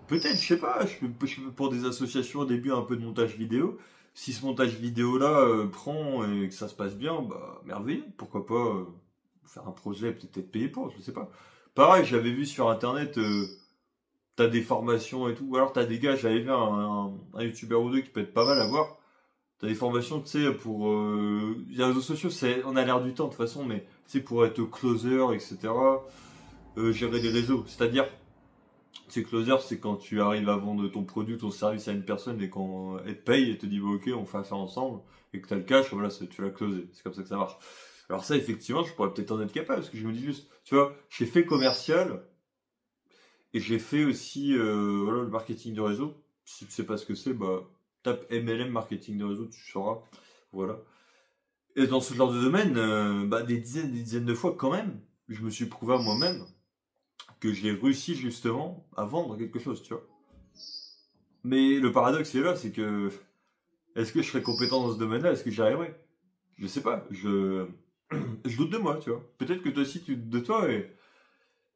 peut-être, je sais pas, je fais pour des associations au début un peu de montage vidéo. Si ce montage vidéo-là prend et que ça se passe bien, bah merveilleux. Pourquoi pas faire un projet, peut-être être payé pour, je sais pas. Pareil, j'avais vu sur internet, t'as des formations et tout. Ou alors t'as des gars, j'avais vu un youtubeur ou deux qui peut être pas mal à voir. T'as des formations, tu sais, pour les réseaux sociaux, on a l'air du temps de toute façon, mais c'est pour être closer, etc. Gérer les réseaux. C'est-à-dire, c'est closer, c'est quand tu arrives à vendre ton produit, ton service à une personne et quand elle te paye et te dit bah, ok, on fait affaire ensemble et que tu as le cash, voilà, tu l'as closé. C'est comme ça que ça marche. Alors ça, effectivement, je pourrais peut-être en être capable parce que je me dis juste, tu vois, j'ai fait commercial et j'ai fait aussi voilà, le marketing de réseau. Si tu sais pas ce que c'est, bah tape MLM marketing de réseau, tu sauras. Voilà. Et dans ce genre de domaine, bah, des dizaines de fois quand même, je me suis prouvé à moi-même que j'ai réussi justement à vendre quelque chose, tu vois. Mais le paradoxe est là, c'est que est-ce que je serais compétent dans ce domaine-là? Est-ce que j'y arriverais? Je sais pas. Je doute de moi, tu vois. Peut-être que toi aussi tu doutes de toi. Et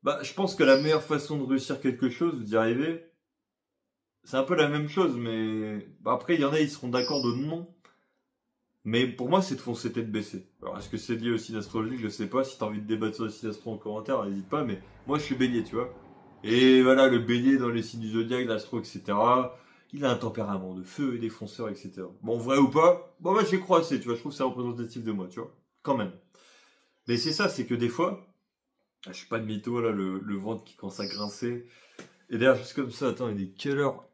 bah, je pense que la meilleure façon de réussir quelque chose, d'y arriver, c'est un peu la même chose, mais bah, après il y en a, ils seront d'accord de non. Mais pour moi, c'est de foncer tête baissée. Alors, est-ce que c'est lié aussi d'astrologie? Je sais pas. Si t'as envie de débattre sur le signe astro en commentaire, n'hésite pas. Mais moi, je suis bélier, tu vois. Et voilà, le bélier dans les signes du zodiaque, l'astro, etc. Il a un tempérament de feu et défonceur, etc. Bon, vrai ou pas? Bon, moi, j'y crois assez, tu vois. Je trouve que c'est représentatif de moi, tu vois. Quand même. Mais c'est ça, c'est que des fois, je suis pas de mytho, là, le ventre qui commence à grincer. Et d'ailleurs, juste comme ça, attends, il est quelle heure?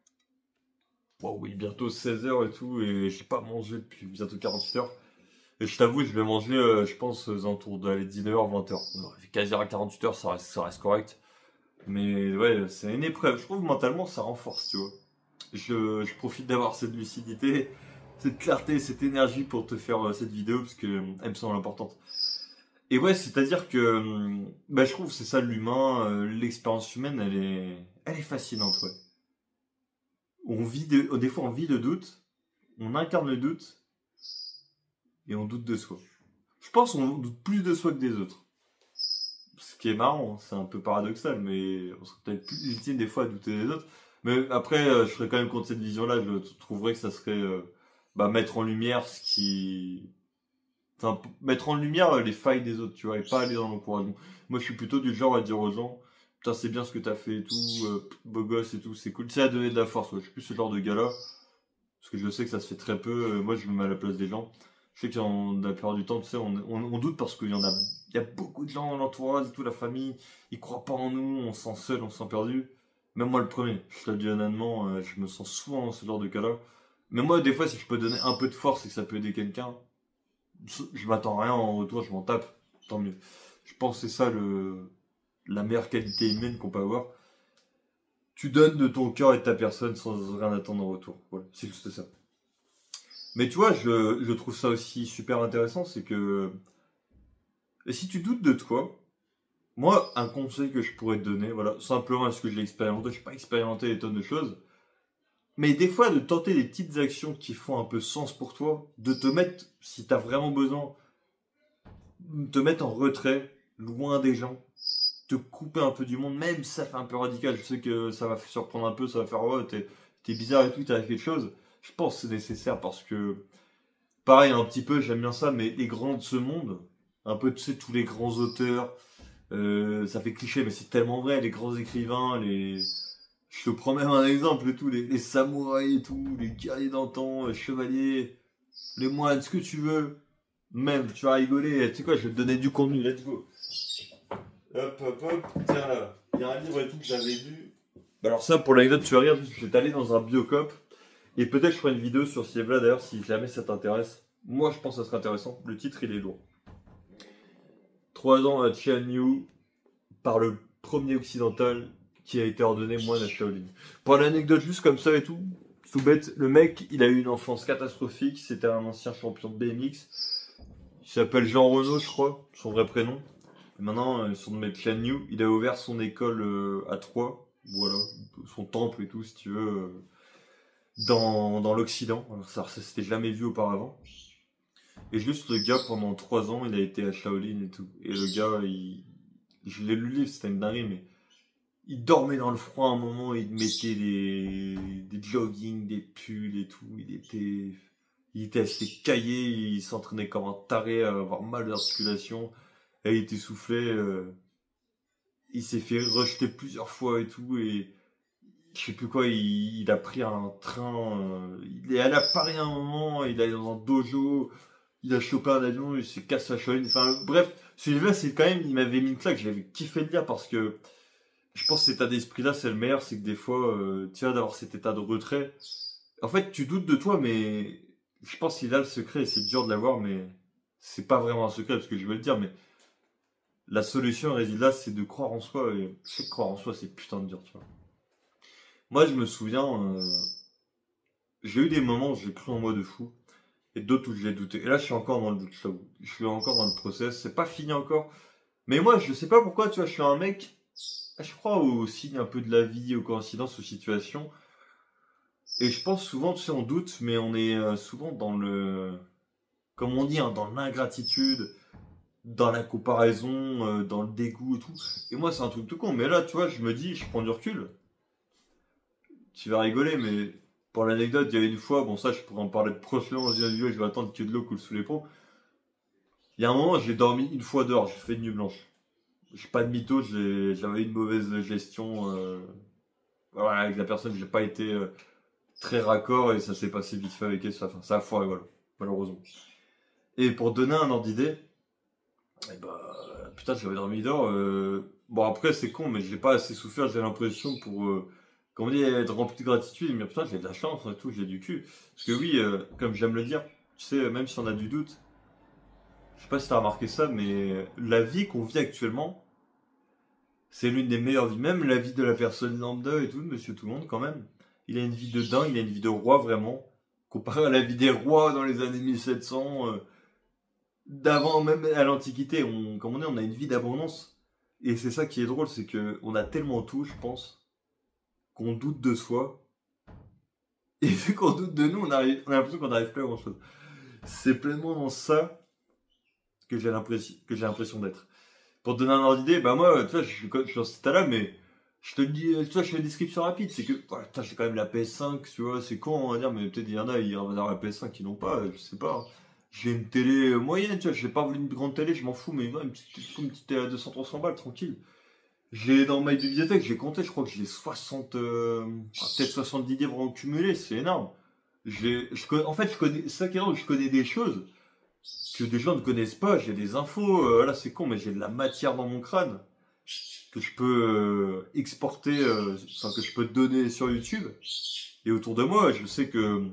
Bon, oui, bientôt 16 h et tout, et j'ai pas mangé depuis bientôt 48 heures. Et je t'avoue, je vais manger, je pense, aux alentours de 19 h, 20 h. Quasi à 48 heures, ça reste correct. Mais ouais, c'est une épreuve. Je trouve mentalement, ça renforce, tu vois. Je profite d'avoir cette lucidité, cette clarté, cette énergie pour te faire cette vidéo, parce que elle me semble importante. Et ouais, c'est-à-dire que bah, je trouve que c'est ça l'humain, l'expérience humaine, elle est fascinante, ouais. Des fois, on vit le doute, on incarne le doute, et on doute de soi. Je pense qu'on doute plus de soi que des autres. Ce qui est marrant, c'est un peu paradoxal, mais on serait peut-être plus légitime des fois à douter des autres. Mais après, je serais quand même contre cette vision-là, je trouverais que ça serait bah, mettre en lumière ce qui... Enfin, mettre en lumière les failles des autres, tu vois, et pas aller dans l'encouragement. Moi, je suis plutôt du genre à dire aux gens, putain, c'est bien ce que t'as fait et tout, beau gosse et tout, c'est cool. Tu sais, à donner de la force, ouais. Je suis plus ce genre de gars-là, parce que je sais que ça se fait très peu. Moi, je me mets à la place des gens. Je sais que la plupart du temps, tu sais, on doute parce il y a beaucoup de gens dans l'entourage et tout, la famille, ils croient pas en nous, on se sent seul, on se sent perdu. Même moi, le premier, je te le dis honnêtement, je me sens souvent dans ce genre de cas-là. Mais moi, des fois, si je peux donner un peu de force et que ça peut aider quelqu'un, je m'attends à rien en retour, je m'en tape, tant mieux. Je pense que c'est ça la meilleure qualité humaine qu'on peut avoir. Tu donnes de ton cœur et de ta personne sans rien attendre en retour. Voilà, c'est juste ça. Mais tu vois, je trouve ça aussi super intéressant, c'est que et si tu doutes de toi, moi, un conseil que je pourrais te donner, voilà, simplement parce que je l'ai expérimenté, je n'ai pas expérimenté des tonnes de choses, Mais des fois, de tenter des petites actions qui font un peu sens pour toi, de te mettre, si t'as vraiment besoin, te mettre en retrait, loin des gens, te couper un peu du monde, même si ça fait un peu radical. Je sais que ça va surprendre un peu, ça va faire ouais, t'es bizarre et tout, t'as quelque chose. Je pense que c'est nécessaire parce que, pareil, un petit peu, j'aime bien ça, mais les grands de ce monde, un peu, tu sais, tous les grands auteurs, ça fait cliché, mais c'est tellement vrai, les grands écrivains, je te prends même un exemple et tout, les samouraïs et tout, les guerriers d'antan, les chevaliers, les moines, ce que tu veux. Même, tu vas rigoler, tu sais quoi, je vais te donner du contenu, let's go. Hop, hop, hop, tiens là, il y a un livre et tout que j'avais lu. Alors ça, pour l'anecdote, tu vas rire, j'étais allé dans un biocop, et peut-être je ferai une vidéo sur ce livre-là d'ailleurs, si jamais ça t'intéresse. Moi, je pense que ça serait intéressant, le titre, il est lourd. 3 ans à Tianyu, par le premier occidental qui a été ordonné moine à Shaolin. Pour l'anecdote, juste comme ça et tout, tout bête, le mec, il a eu une enfance catastrophique, c'était un ancien champion de BMX, il s'appelle Jean Renaud, je crois, son vrai prénom. Et maintenant, son nom est Tianyu, il a ouvert son école à Troyes, voilà, son temple et tout, si tu veux, dans l'Occident. Alors ça s'était jamais vu auparavant. Et juste le gars, pendant 3 ans, il a été à Shaolin et tout. Et le gars, je l'ai lu le livre, c'était une dinguerie, mais il dormait dans le froid à un moment, il mettait des jogging, des pulls et tout. Il était assez caillé, il s'entraînait comme un taré à avoir mal d'articulation. Et il était soufflé, il s'est fait rejeter plusieurs fois et tout. Et je sais plus quoi, il a pris un train, il est allé à Paris à un moment, il est allé dans un dojo, il a chopé un avion, il s'est cassé la cheville. Enfin bref, ce livre-là, c'est quand même, il m'avait mis une claque, j'avais kiffé le lire parce que je pense que cet état d'esprit-là, c'est le meilleur, c'est que des fois, tu vois, d'avoir cet état de retrait. En fait, tu doutes de toi, mais je pense qu'il a le secret, et c'est dur de l'avoir, mais c'est pas vraiment un secret, parce que je vais le dire, mais la solution réside là, c'est de croire en soi, et je sais que croire en soi, c'est putain de dur, tu vois. Moi, je me souviens, j'ai eu des moments où j'ai cru en moi de fou, et d'autres où j'ai douté. Et là, je suis encore dans le doute, je t'avoue. Je suis encore dans le process, c'est pas fini encore. Mais moi, je sais pas pourquoi, tu vois, je suis un mec, je crois au signe un peu de la vie, aux coïncidences, aux situations. Et je pense souvent, tu sais, on doute, mais on est souvent dans comme on dit, hein, dans l'ingratitude, dans la comparaison, dans le dégoût et tout. Et moi, c'est un truc tout con. Mais là, tu vois, je me dis, je prends du recul. Tu vas rigoler, mais pour l'anecdote, il y a une fois, bon, ça, je pourrais en parler prochainement dans une vidéo, je vais attendre que de l'eau coule sous les ponts. Il y a un moment, j'ai dormi une fois dehors, j'ai fait une nuit blanche. J'ai pas de mytho, j'avais une mauvaise gestion. Voilà, avec la personne, j'ai pas été très raccord et ça s'est passé vite fait avec elle, ça a foiré, voilà, malheureusement. Et pour donner un ordre d'idée, eh bah, putain, j'avais dormi dehors. Bon, après, c'est con, mais j'ai pas assez souffert, j'ai l'impression, pour, comment dire, être rempli de gratitude. Mais putain, j'ai de la chance et tout, j'ai du cul. Parce que oui, comme j'aime le dire, tu sais, même si on a du doute, je sais pas si t'as remarqué ça, mais la vie qu'on vit actuellement, c'est l'une des meilleures vies. Même la vie de la personne lambda et tout, de monsieur tout le monde, quand même. Il a une vie de dingue, il a une vie de roi, vraiment. Comparé à la vie des rois dans les années 1700, d'avant même à l'Antiquité, comme on dit, on a une vie d'abondance. Et c'est ça qui est drôle, c'est que on a tellement tout, je pense, qu'on doute de soi. Et vu qu'on doute de nous, on a l'impression qu'on n'arrive pas à grand chose. C'est pleinement dans ça que j'ai l'impression d'être. Pour te donner un ordre d'idée, bah moi, tu vois, je suis dans cet état-là, mais je te le dis, tu vois, je fais une description rapide, c'est que, voilà, putain, j'ai quand même la PS5, tu vois, c'est con, on va dire, mais peut-être il y en a, ils vont avoir la PS5 qui n'ont pas, je sais pas. J'ai une télé moyenne, tu vois, j'ai pas voulu une grande télé, je m'en fous, mais ouais, une petite télé à 200-300 balles, tranquille. J'ai dans ma bibliothèque, j'ai compté, je crois que j'ai 60, peut-être 70 livres en cumulé, c'est énorme. En fait, je connais, c'est ça qui est drôle, je connais des choses que des gens ne connaissent pas, j'ai des infos, là c'est con, mais j'ai de la matière dans mon crâne que je peux exporter, enfin que je peux donner sur YouTube. Et autour de moi, je sais que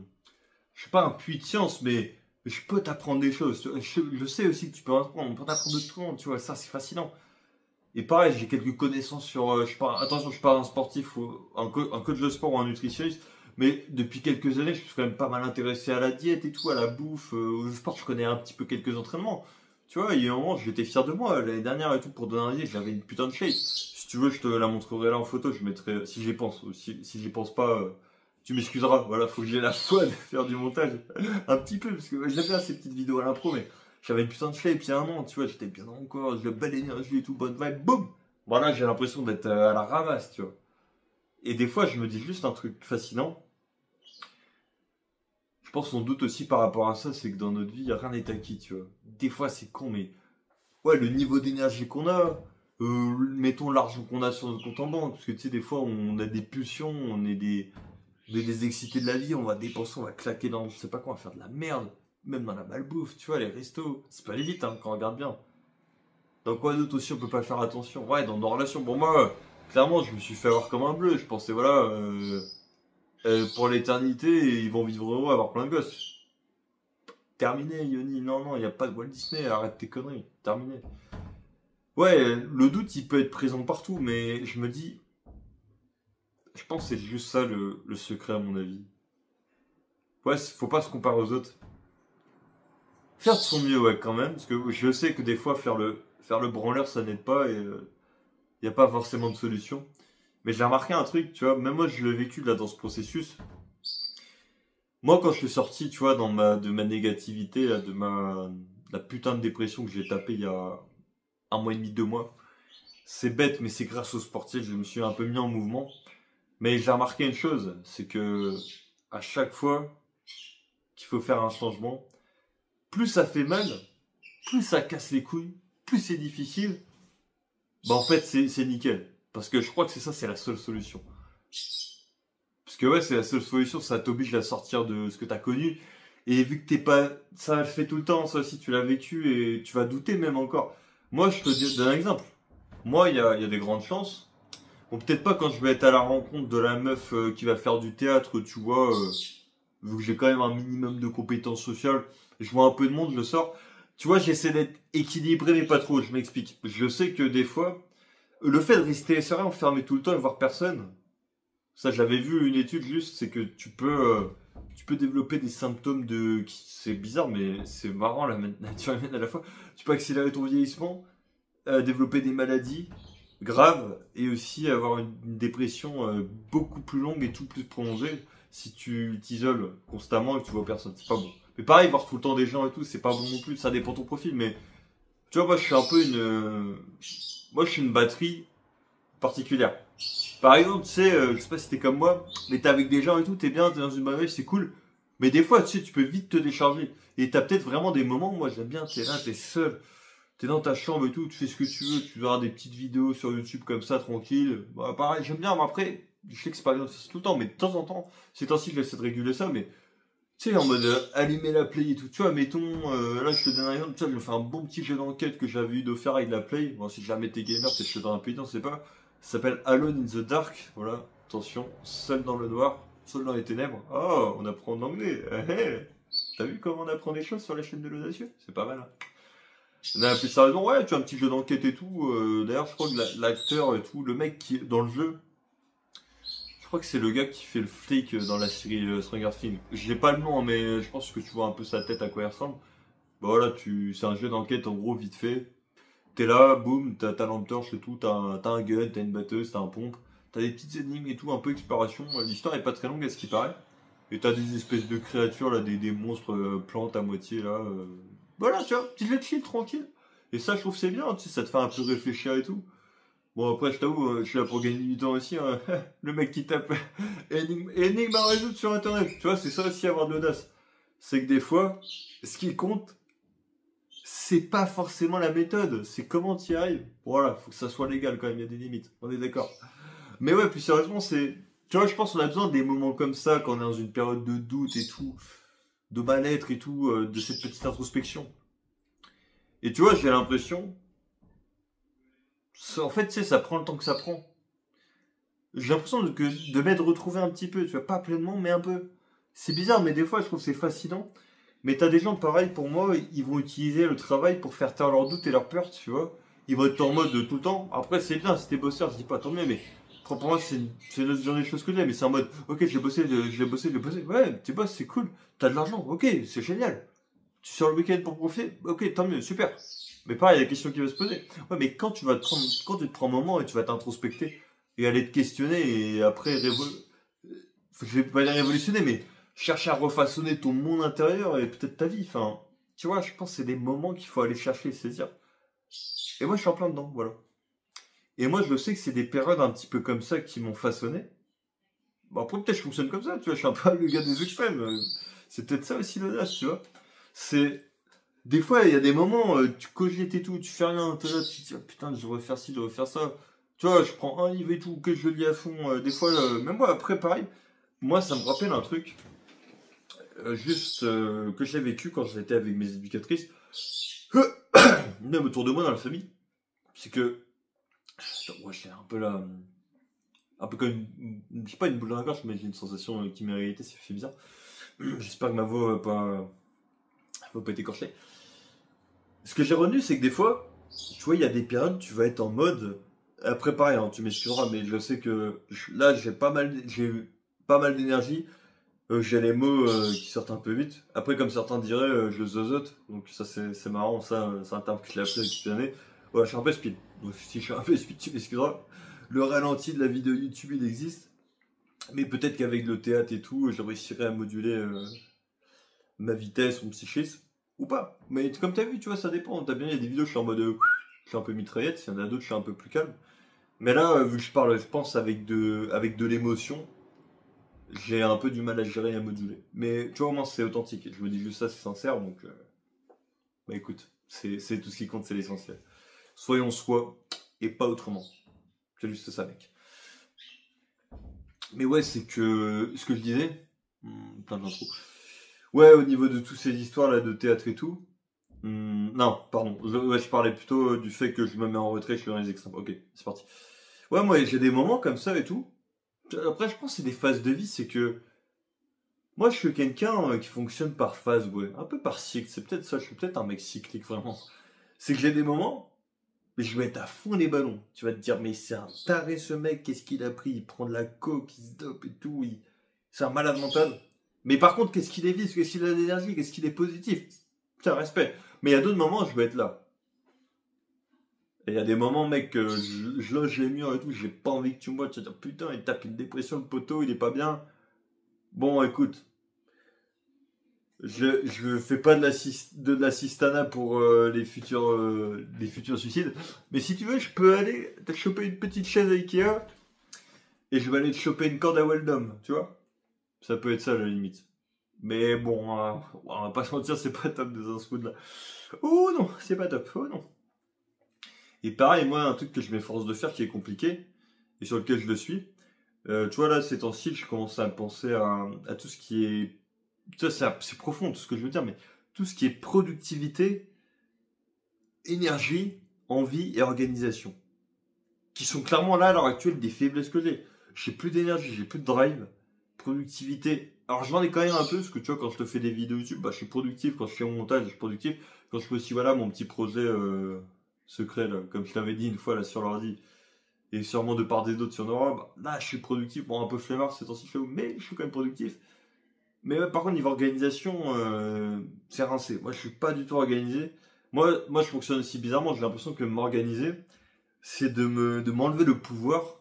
je suis pas un puits de science, mais je peux t'apprendre des choses. Je sais aussi que tu peux apprendre, on peut t'apprendre de tout le monde, tu vois, ça c'est fascinant. Et pareil, j'ai quelques connaissances sur, attention, je suis pas un sportif, ou un coach de sport ou un nutritionniste, mais depuis quelques années, je suis quand même pas mal intéressé à la diète et tout, à la bouffe, au sport, je connais un petit peu quelques entraînements. Tu vois, il y a un moment, j'étais fier de moi. L'année dernière et tout, pour donner un idée, j'avais une putain de shape. Si tu veux, je te la montrerai là en photo, je mettrai, si j'y pense, si j'y pense pas, Tu m'excuseras, voilà, faut que j'ai la foi de faire du montage. Un petit peu, parce que j'aime bien ces petites vidéos à l'impro, mais j'avais une putain de shape il y a un an, tu vois, j'étais bien encore, j'ai belle énergie et tout, bonne vibe, boum. Voilà, j'ai l'impression d'être à la ramasse, tu vois. Et des fois, je me dis juste un truc fascinant. Je pense qu'on doute aussi par rapport à ça, c'est que dans notre vie, rien n'est acquis, tu vois. Des fois, c'est con, mais ouais, le niveau d'énergie qu'on a, mettons l'argent qu'on a sur notre compte en banque, parce que tu sais, des fois, on a des pulsions, on est des excités de la vie, on va dépenser, on va claquer dans, je sais pas quoi, on va faire de la merde, même dans la malbouffe, tu vois, les restos, c'est pas aller vite, hein, quand on regarde bien. Dans quoi d'autre aussi, on peut pas faire attention. Ouais, dans nos relations, bon, moi, clairement, je me suis fait avoir comme un bleu, je pensais, voilà, pour l'éternité, ils vont vivre heureux, avoir plein de gosses. Terminé, Yoni. Non, non, il n'y a pas de Walt Disney. Arrête tes conneries. Terminé. Ouais, le doute, il peut être présent partout, mais je me dis, je pense que c'est juste ça le secret, à mon avis. Ouais, faut pas se comparer aux autres. Faire de son mieux, ouais, quand même, parce que je sais que des fois, faire le branleur, ça n'aide pas et il n'y a pas forcément de solution. Mais j'ai remarqué un truc, tu vois, même moi, je l'ai vécu là dans ce processus. Moi, quand je suis sorti, tu vois, de ma négativité, là, la putain de dépression que j'ai tapée il y a un mois et demi, 2 mois. C'est bête, mais c'est grâce au sportif, je me suis un peu mis en mouvement. Mais j'ai remarqué une chose, c'est que à chaque fois qu'il faut faire un changement, plus ça fait mal, plus ça casse les couilles, plus c'est difficile, bah en fait c'est nickel. Parce que je crois que c'est ça, c'est la seule solution. Parce que ouais, c'est la seule solution, ça t'oblige à sortir de ce que t'as connu. Et vu que t'es pas... Ça le fait tout le temps, ça aussi tu l'as vécu et tu vas douter même encore. Moi, je te donne un exemple. Moi, il y a des grandes chances. Bon, peut-être pas quand je vais être à la rencontre de la meuf qui va faire du théâtre, tu vois, vu que j'ai quand même un minimum de compétences sociales, je vois un peu de monde, je sors. Tu vois, j'essaie d'être équilibré, mais pas trop, je m'explique. Je sais que des fois, le fait de rester serein, enfermé tout le temps et voir personne, ça j'avais vu une étude juste, c'est que tu peux développer des symptômes c'est bizarre, mais c'est marrant la nature humaine à la fois. Tu peux accélérer ton vieillissement, développer des maladies graves et aussi avoir une dépression beaucoup plus longue et tout plus prolongée si tu t'isoles constamment et que tu vois personne. C'est pas bon. Mais pareil, voir tout le temps des gens et tout, c'est pas bon non plus. Ça dépend de ton profil. Mais tu vois, moi je suis un peu moi je suis une batterie particulière. Par exemple, tu sais, je sais pas si t'es comme moi, mais t'es avec des gens et tout, t'es bien, t'es dans une bonne c'est cool. Mais des fois, tu sais, tu peux vite te décharger. Et t'as peut-être vraiment des moments, moi j'aime bien, t'es là, t'es seul. T'es dans ta chambre et tout, tu fais ce que tu veux, tu verras des petites vidéos sur YouTube comme ça, tranquille. Bah, pareil, j'aime bien, mais après, je sais que c'est pas tout le temps, mais de temps en temps, ces temps-ci, j'essaie de réguler ça, mais tu sais, en mode allumer la Play et tout. Tu vois, mettons, là, je te donne un exemple, tu vois, je me fais un bon petit jeu d'enquête que j'avais eu de faire avec la Play. Bon, si jamais t'es gamer, peut-être que je te donne un peu de temps, je sais pas. Ça s'appelle Alone in the Dark, voilà, attention, seul dans le noir, seul dans les ténèbres. Oh, on apprend en anglais. T'as vu comment on apprend des choses sur la chaîne de l'audacieux? C'est pas mal, hein. Non, plus sérieusement, ouais, tu as un petit jeu d'enquête et tout. D'ailleurs, je crois que l'acteur et tout, le mec qui est dans le jeu, je crois que c'est le gars qui fait le flic dans la série Stranger Things. J'ai pas le nom, hein, mais je pense que tu vois un peu sa tête à quoi il ressemble. Bah voilà, c'est un jeu d'enquête en gros vite fait. T'es là, boum, t'as ta lampe torche et tout, t'as un gun, t'as une batteuse, t'as un pompe, t'as des petites énigmes et tout, un peu exploration. L'histoire est pas très longue à ce qui paraît. Et t'as des espèces de créatures là, des monstres plantes à moitié là. Voilà, tu vois, petit jeu de chill tranquille. Et ça, je trouve que c'est bien, tu sais, ça te fait un peu réfléchir et tout. Bon, après, je t'avoue, je suis là pour gagner du temps aussi, hein. Le mec qui tape énigme à résoudre sur internet. Tu vois, c'est ça aussi avoir de l'audace. C'est que des fois, ce qui compte, c'est pas forcément la méthode, c'est comment tu y arrives. Voilà, faut que ça soit légal quand même, il y a des limites. On est d'accord. Mais ouais, plus sérieusement, c'est. Tu vois, je pense qu'on a besoin des moments comme ça, quand on est dans une période de doute et tout, de mal-être et tout, de cette petite introspection. Et tu vois, j'ai l'impression, en fait, tu sais, ça prend le temps que ça prend. J'ai l'impression de m'être retrouvé un petit peu, tu vois, pas pleinement, mais un peu. C'est bizarre, mais des fois, je trouve que c'est fascinant. Mais t'as des gens, pareil, pour moi, ils vont utiliser le travail pour faire taire leurs doutes et leurs peurs, tu vois. Ils vont être en mode tout le temps. Après, c'est bien, si t'es bosseur, je dis pas tant mieux, mais pour moi, c'est le genre de choses que j'ai, mais c'est en mode, ok, j'ai bossé, j'ai bossé, j'ai bossé. Ouais, tu bosses, c'est cool. T'as de l'argent, ok, c'est génial. Tu sors le week-end pour profiter, ok, tant mieux, super. Mais pareil, il y a la question qui va se poser. Ouais, mais quand tu te prends un moment et tu vas t'introspecter et aller te questionner et après je vais pas dire révolutionner, mais chercher à refaçonner ton monde intérieur et peut-être ta vie. Enfin, tu vois, je pense que c'est des moments qu'il faut aller chercher et saisir. Et moi, je suis en plein dedans, voilà. Et moi, je sais que c'est des périodes un petit peu comme ça qui m'ont façonné. Bon, après, peut-être je fonctionne comme ça, tu vois, je suis un peu le gars des extrêmes. C'est peut-être ça aussi l'audace, tu vois. C'est. Des fois, il y a des moments, tu cogites et tout, tu fais rien, t'es là, tu te dis, ah, putain, je devrais faire ci, je devrais faire ça. Tu vois, je prends un livre et tout, que je lis à fond. Des fois, même moi, après, pareil, moi, ça me rappelle un truc, que j'ai vécu quand j'étais avec mes éducatrices, même autour de moi dans la famille. C'est que, moi, j'étais un peu là, un peu comme je sais pas une boule dans la gorge, mais j'ai une sensation qui m'est réalité, ça fait bizarre. J'espère que ma voix va pas être écorchée. Ce que j'ai retenu, c'est que des fois, tu vois, il y a des périodes, tu vas être en mode. Après, pareil, hein, tu m'excuseras, mais je sais que là, j'ai pas mal d'énergie. J'ai les mots qui sortent un peu vite. Après, comme certains diraient, je zozote. Donc, ça, c'est marrant. Ça, c'est un terme que j'ai appris avec cette année. Ouais, je suis un peu speed. Donc, si je suis un peu speed, tu m'excuseras. Le ralenti de la vidéo YouTube, il existe. Mais peut-être qu'avec le théâtre et tout, je réussirai à moduler ma vitesse, mon psychisme, ou pas. Mais comme t'as vu, tu vois, ça dépend. T'as bien, il y a des vidéos, je suis en mode, je suis un peu mitraillette, il y en a d'autres, je suis un peu plus calme. Mais là, vu que je parle, je pense, avec de l'émotion, j'ai un peu du mal à gérer et à moduler. Mais tu vois, au moins, c'est authentique. Je me dis juste ça, c'est sincère, donc, bah écoute, c'est tout ce qui compte, c'est l'essentiel. Soyons soi, et pas autrement. C'est juste ça, mec. Mais ouais, c'est que, ce que je disais, plein d'intros. Ouais, au niveau de toutes ces histoires là de théâtre et tout. Non, pardon. Je parlais plutôt du fait que je me mets en retrait, je suis dans les extrêmes. Ok, c'est parti. Ouais, moi j'ai des moments comme ça et tout. Après, je pense que c'est des phases de vie. C'est que moi je suis quelqu'un qui fonctionne par phase, ouais. Un peu par cycle. C'est peut-être ça. Je suis peut-être un mec cyclique vraiment. C'est que j'ai des moments, mais je vais être à fond les ballons. Tu vas te dire, mais c'est un taré ce mec. Qu'est-ce qu'il a pris? Il prend de la coke, il se dope et tout. C'est un malade mental. Mais par contre, qu'est-ce qu'il est vif? Qu'est-ce qu'il a d'énergie? Qu'est-ce qu'il est positif? Putain, respect. Mais il y a d'autres moments, je vais être là. Et il y a des moments, mec, je loge les murs et tout, j'ai pas envie que tu me vois, tu vas dire putain, il tape une dépression, le poteau, il est pas bien. Bon, écoute, je fais pas de l'assistana pour les futurs suicides, mais si tu veux, je peux aller te choper une petite chaise à Ikea et je vais aller te choper une corde à Weldom, tu vois? Ça peut être ça, la limite. Mais bon, on va pas se mentir, c'est pas top des insouds là. Oh non, c'est pas top, oh non. Et pareil, moi, un truc que je m'efforce de faire qui est compliqué, et sur lequel je le suis, tu vois, là, ces temps-ci, je commence à penser à tout ce qui est. Tu vois, c'est profond tout ce que je veux dire, mais tout ce qui est productivité, énergie, envie et organisation. Qui sont clairement là, à l'heure actuelle, des faiblesses que j'ai. J'ai plus d'énergie, j'ai plus de drive, productivité. Alors, j'en ai quand même un peu, parce que tu vois, quand je te fais des vidéos YouTube, bah, je suis productif. Quand je fais mon montage, je suis productif. Quand je fais aussi, voilà, mon petit projet secret, là, comme je t'avais dit une fois, là, sur l'ordi, et sûrement de part des autres sur Nora, bah, là, je suis productif. Bon, un peu flemmard, c'est temps-ci, mais je suis quand même productif. Mais par contre, niveau organisation, c'est rincé. Moi, je suis pas du tout organisé. Moi, je fonctionne aussi bizarrement. J'ai l'impression que m'organiser, c'est de m'enlever le pouvoir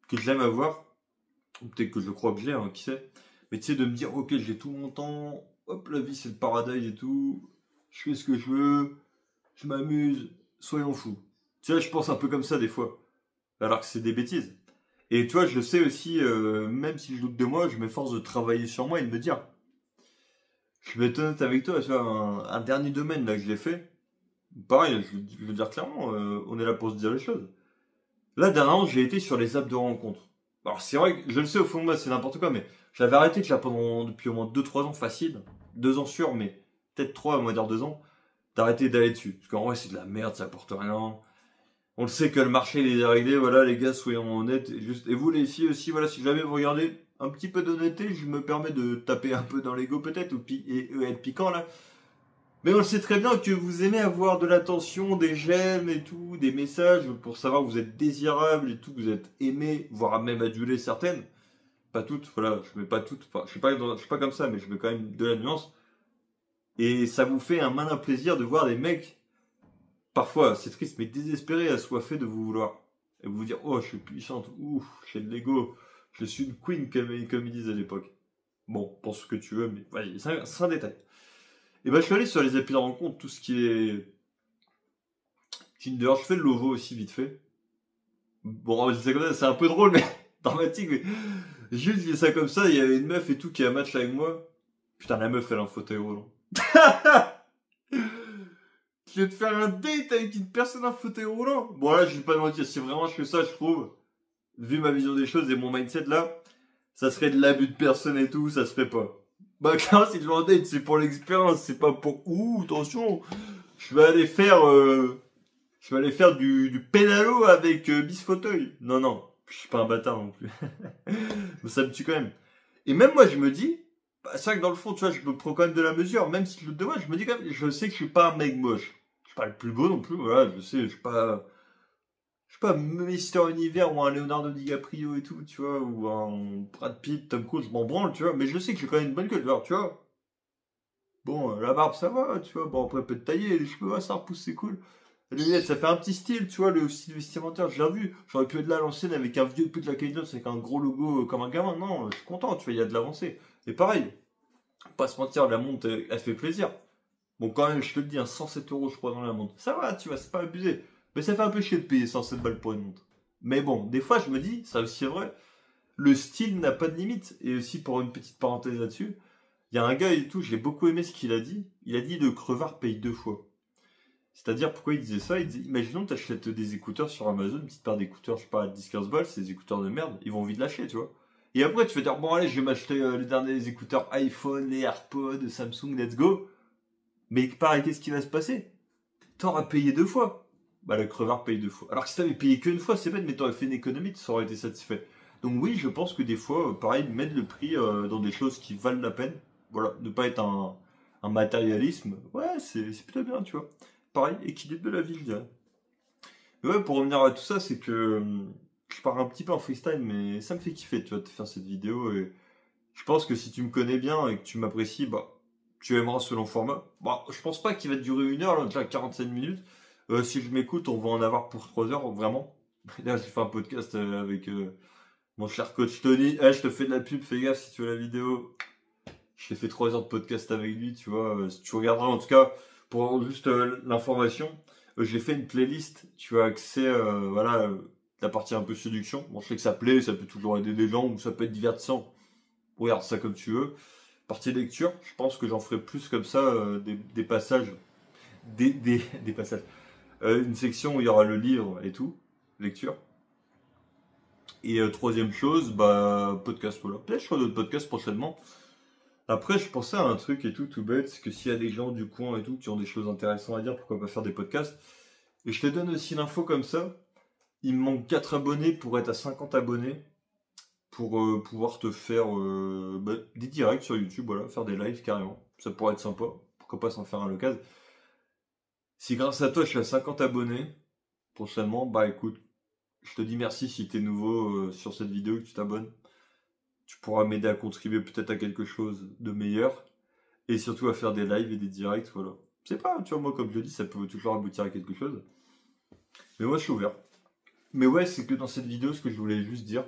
que j'aime avoir. Peut-être que je crois que je l'ai, hein, qui sait. Mais tu sais, de me dire, ok, j'ai tout mon temps. Hop, la vie, c'est le paradise et tout. Je fais ce que je veux. Je m'amuse. Soyons fous. Tu vois, je pense un peu comme ça des fois. Alors que c'est des bêtises. Et tu vois, je sais aussi, même si je doute de moi, je m'efforce de travailler sur moi et de me dire, je vais être honnête avec toi, tu vois, un dernier domaine là que je l'ai fait, pareil, je veux dire clairement, on est là pour se dire les choses. Là, dernièrement, j'ai été sur les apps de rencontre. Alors c'est vrai que je le sais au fond de moi, c'est n'importe quoi, mais j'avais arrêté déjà depuis au moins 2-3 ans facile, 2 ans sûr, mais peut-être 3, on va dire 2 ans, d'arrêter d'aller dessus. Parce qu'en vrai, c'est de la merde, ça apporte rien. On le sait que le marché il est réglé, voilà les gars, soyons honnêtes. Et vous les filles aussi, voilà, si jamais vous regardez un petit peu d'honnêteté, je me permets de taper un peu dans l'ego peut-être, et être piquant là. Mais on le sait très bien que vous aimez avoir de l'attention, des j'aime et tout, des messages pour savoir que vous êtes désirable et tout, que vous êtes aimé, voire même adulé certaines. Pas toutes, voilà, je mets pas toutes, enfin, je suis pas comme ça, mais je mets quand même de la nuance. Et ça vous fait un malin plaisir de voir des mecs parfois, c'est triste, mais désespéré, assoiffé de vous vouloir. Et vous dire, oh, je suis puissante, ouf, j'ai de l'ego, Je suis une queen, comme ils disaient à l'époque. Bon, pense ce que tu veux, mais ouais, c'est un détail. Et ben, je suis allé sur les applis de rencontre, tout ce qui est Tinder. Je fais le logo aussi, vite fait. Bon, c'est comme ça, c'est un peu drôle, mais dramatique, mais juste, je dis ça comme ça, il y avait une meuf et tout qui a un match avec moi. Putain, la meuf, elle a un fauteuil roulant. Je vais te faire un date avec une personne en fauteuil roulant. Bon, là, je vais pas te mentir, si vraiment je fais ça, je trouve, vu ma vision des choses et mon mindset là, ça serait de l'abus de personne et tout, ça se fait pas. Bah, clairement, si je vais en date, c'est pour l'expérience, c'est pas pour. Ouh, attention, je vais aller faire, du pédalo avec Bis Fauteuil. Non, non, je suis pas un bâtard non plus. Mais ça me tue quand même. Et même moi, je me dis, bah, c'est vrai que dans le fond, tu vois, je me prends quand même de la mesure, même si je le demande, je me dis quand même, je sais que je suis pas un mec moche. Je suis pas le plus beau non plus, voilà, je sais, je suis pas. Je suis pas Mister Univers ou un Leonardo DiCaprio et tout, tu vois, ou un Brad Pitt, Tom Cruise, je m'en branle, tu vois, mais je sais que j'ai quand même une bonne gueule, alors, tu vois. Bon, la barbe, ça va, tu vois, bon, après, peut-être tailler, les cheveux, ouais, ça repousse, c'est cool. Les lunettes, ça fait un petit style, tu vois, le style vestimentaire, je l'ai vu. J'aurais pu être là à l'ancienne avec un vieux pull de la Kylie avec un gros logo comme un gamin, non, je suis content, tu vois, il y a de l'avancée. Et pareil, pas se mentir, la montre, elle fait plaisir. Bon, quand même, je te le dis, 107 euros, je crois, dans la montre. Ça va, tu vois, c'est pas abusé. Mais ça fait un peu chier de payer 107 balles pour une montre. Mais bon, des fois, je me dis, ça aussi est vrai, le style n'a pas de limite. Et aussi, pour une petite parenthèse là-dessus, il y a un gars et tout, j'ai beaucoup aimé ce qu'il a dit. Il a dit le crevard paye 2 fois. C'est-à-dire, pourquoi il disait ça? Il disait, imaginons que tu achètes des écouteurs sur Amazon, une petite paire d'écouteurs, je sais pas, à 10-15 balles, c'est des écouteurs de merde, ils vont vite lâcher, tu vois. Et après, tu vas dire, bon, allez, je vais m'acheter les derniers écouteurs iPhone, les AirPods, Samsung, let's go. Mais pareil, qu'est-ce qui va se passer? T'auras payé 2 fois. Bah, le crevard paye 2 fois. Alors que si t'avais payé qu'une fois, c'est bête, mais t'aurais fait une économie, tu aurais été satisfait. Donc oui, je pense que des fois, pareil, mettre le prix dans des choses qui valent la peine. Voilà, ne pas être un matérialisme. Ouais, c'est plutôt bien, tu vois. Pareil, équilibre de la vie, je dirais. Mais ouais, pour revenir à tout ça, c'est que je pars un petit peu en freestyle, mais ça me fait kiffer, tu vois, de faire cette vidéo. Et je pense que si tu me connais bien et que tu m'apprécies, bah, tu aimeras ce long format. Bon, je pense pas qu'il va durer 1 heure, là, déjà 45 minutes. Si je m'écoute, on va en avoir pour 3 heures, vraiment. Là, j'ai fait un podcast avec mon cher coach Tony. Eh, je te fais de la pub, fais gaffe si tu veux la vidéo. Je t'ai fait 3 heures de podcast avec lui, tu vois. Si tu regarderas, en tout cas, pour avoir juste l'information, j'ai fait une playlist. Tu as accès, voilà, la partie un peu séduction. Bon, je sais que ça plaît, ça peut toujours aider des gens, ou ça peut être divertissant. Regarde ça comme tu veux. Partie lecture, je pense que j'en ferai plus comme ça, des passages. Des passages. Une section où il y aura le livre et tout, lecture. Et troisième chose, bah, podcast, voilà. Peut-être je ferai d'autres podcasts prochainement. Après, je pensais à un truc et tout bête, c'est que s'il y a des gens du coin et tout qui ont des choses intéressantes à dire, pourquoi pas faire des podcasts. Et je te donne aussi l'info comme ça. Il me manque 4 abonnés pour être à 50 abonnés, pour pouvoir te faire bah, des directs sur YouTube, voilà, faire des lives carrément. Ça pourrait être sympa, pourquoi pas s'en faire à l'occasion. Si grâce à toi je suis à 50 abonnés, prochainement, bah écoute, je te dis merci si t'es nouveau sur cette vidéo, que tu t'abonnes. Tu pourras m'aider à contribuer peut-être à quelque chose de meilleur. Et surtout à faire des lives et des directs, voilà. C'est pas, tu vois, moi comme je le dis, ça peut toujours aboutir à quelque chose. Mais moi je suis ouvert. Mais ouais, c'est que dans cette vidéo, ce que je voulais juste dire,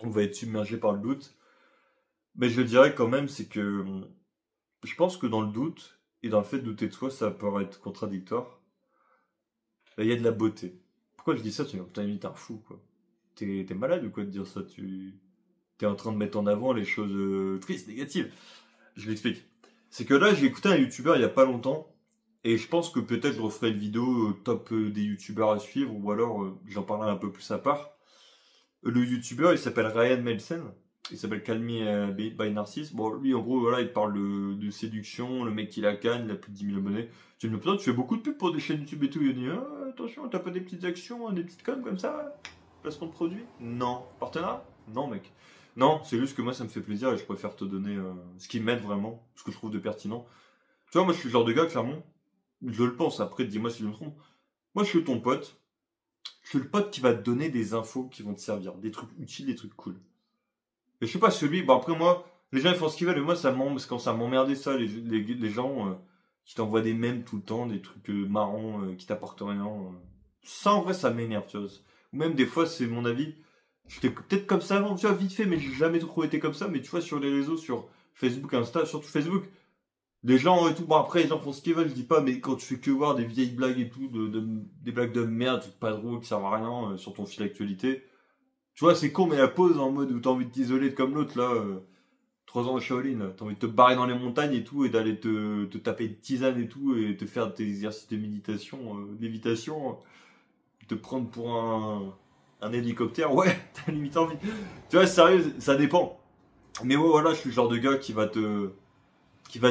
on va être submergé par le doute. Mais je le dirais quand même, c'est que je pense que dans le doute, et dans le fait de douter de soi, ça peut être contradictoire. Il y a de la beauté. Pourquoi je dis ça? Tu me dis, putain, t'es un fou, quoi. T'es malade ou quoi de dire ça? T'es en train de mettre en avant les choses tristes, négatives. Je l'explique. C'est que là, j'ai écouté un youtubeur il y a pas longtemps, et je pense que peut-être je referai une vidéo top des youtubeurs à suivre, ou alors j'en parlerai un peu plus à part. Le youtubeur, il s'appelle Ryan Melsen, il s'appelle Call Me by Narcisse. Bon, lui, en gros, voilà, il parle de séduction, le mec il a canne, il a plus de 10 000 abonnés. Tu me dis, putain, tu fais beaucoup de pubs pour des chaînes YouTube et tout. Il dit, ah, attention, t'as pas des petites actions, des petites connes comme ça? Placement de produit? Non. Partenariat? Non, mec. Non, c'est juste que moi, ça me fait plaisir et je préfère te donner ce qui m'aide vraiment, ce que je trouve de pertinent. Tu vois, moi, je suis le genre de gars, clairement, je le pense, après, dis-moi si je me trompe. Moi, je suis ton pote. Je suis le pote qui va te donner des infos qui vont te servir, des trucs utiles, des trucs cool. Et je suis pas celui, bon après moi, les gens ils font ce qu'ils veulent, mais moi ça m'emmerde, parce que quand ça m'emmerdait ça, les gens qui t'envoient des mèmes tout le temps, des trucs marrants qui t'apportent rien. Ça en vrai ça m'énerve, tu vois. Ou même des fois, c'est mon avis, J'étais peut-être comme ça avant, tu vois, vite fait, mais j'ai jamais trop été comme ça. Mais tu vois, sur les réseaux, sur Facebook, Insta, surtout Facebook, les gens et tout, bon après, les gens font ce qu'ils veulent, je dis pas, mais quand tu fais que voir des vieilles blagues et tout, des blagues de merde, trucs pas drôles, qui servent à rien sur ton fil d'actualité, tu vois, c'est con, mais la pause en mode où t'as envie de t'isoler comme l'autre, là, 3 ans de Shaolin, là, t'as envie de te barrer dans les montagnes et tout, et d'aller te taper une tisane et tout, et te faire tes exercices de méditation, d'évitation, te prendre pour un hélicoptère, ouais, t'as limite envie. Tu vois, sérieux, ça dépend. Mais ouais, voilà, je suis le genre de gars qui va te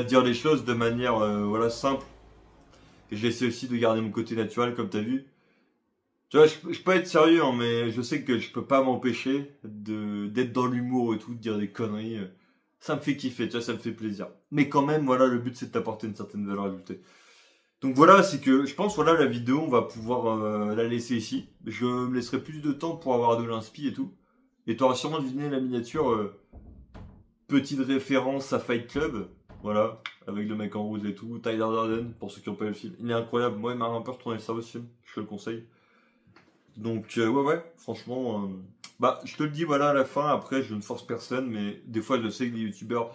dire les choses de manière voilà, simple. Et j'essaie aussi de garder mon côté naturel, comme t'as vu. Tu vois, je peux être sérieux, hein, mais je sais que je peux pas m'empêcher d'être dans l'humour et tout, de dire des conneries. Ça me fait kiffer, tu vois, ça me fait plaisir. Mais quand même, voilà, le but c'est de t'apporter une certaine valeur ajoutée. Donc voilà, c'est que je pense, voilà, la vidéo, on va pouvoir la laisser ici. Je me laisserai plus de temps pour avoir de l'inspi et tout. Et tu auras sûrement deviné la miniature, petite référence à Fight Club. Voilà, avec le mec en rouge et tout. Tyler Durden, pour ceux qui n'ont pas vu le film. Il est incroyable. Moi, il m'a un peu retourné le cerveau ce film. Je te le conseille. Donc, ouais, franchement, bah, je te le dis, voilà, à la fin. Après, je ne force personne, mais des fois, je sais que les youtubeurs.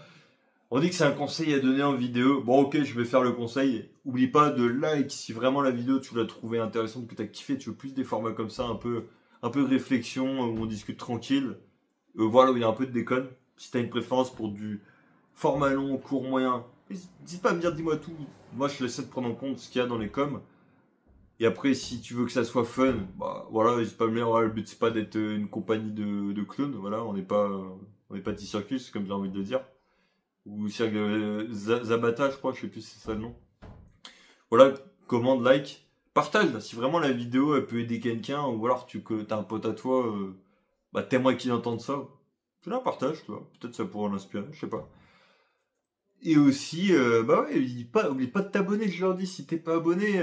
On dit que c'est un conseil à donner en vidéo. Bon, ok, je vais faire le conseil. Oublie pas de like si vraiment la vidéo tu l'as trouvée intéressante, que tu as kiffé. Tu veux plus des formats comme ça, un peu de réflexion, où on discute tranquille. Voilà, où il y a un peu de déconne. Si tu as une préférence pour du format long, court, moyen, n'hésite pas à me dire, dis-moi tout. Moi, je laisse de prendre en compte ce qu'il y a dans les coms. Et après, si tu veux que ça soit fun, bah voilà, n'hésite pas à me dire. Voilà, le but, c'est pas d'être une compagnie de clowns. Voilà, on n'est pas T-Circus, comme j'ai envie de le dire. Ou Cirque Zabata, je crois, je sais plus si c'est ça le nom. Voilà, commande, like, partage. Si vraiment la vidéo elle peut aider quelqu'un, ou alors tu as un pote à toi, bah t'aimerais qu'il entende ça, tu la partages, tu vois. Peut-être ça pourra l'inspirer, je sais pas. Et aussi, bah ouais, oublie pas de t'abonner, je leur dis, si t'es pas abonné,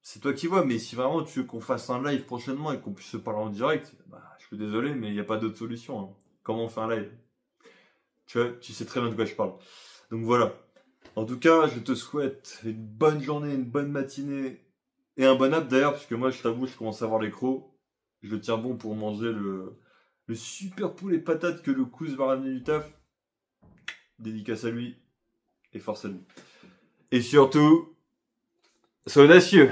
c'est toi qui vois, mais si vraiment tu veux qu'on fasse un live prochainement et qu'on puisse se parler en direct, bah je suis désolé, mais il n'y a pas d'autre solution, hein. Comment on fait un live? Tu vois, tu sais très bien de quoi je parle. Donc voilà. En tout cas, je te souhaite une bonne journée, une bonne matinée et un bon app d'ailleurs, puisque moi, je t'avoue, je commence à avoir les crocs. Je tiens bon pour manger le super poulet patate que le Kouz va ramener du taf. Dédicace à lui et force à lui. Et surtout, sois audacieux.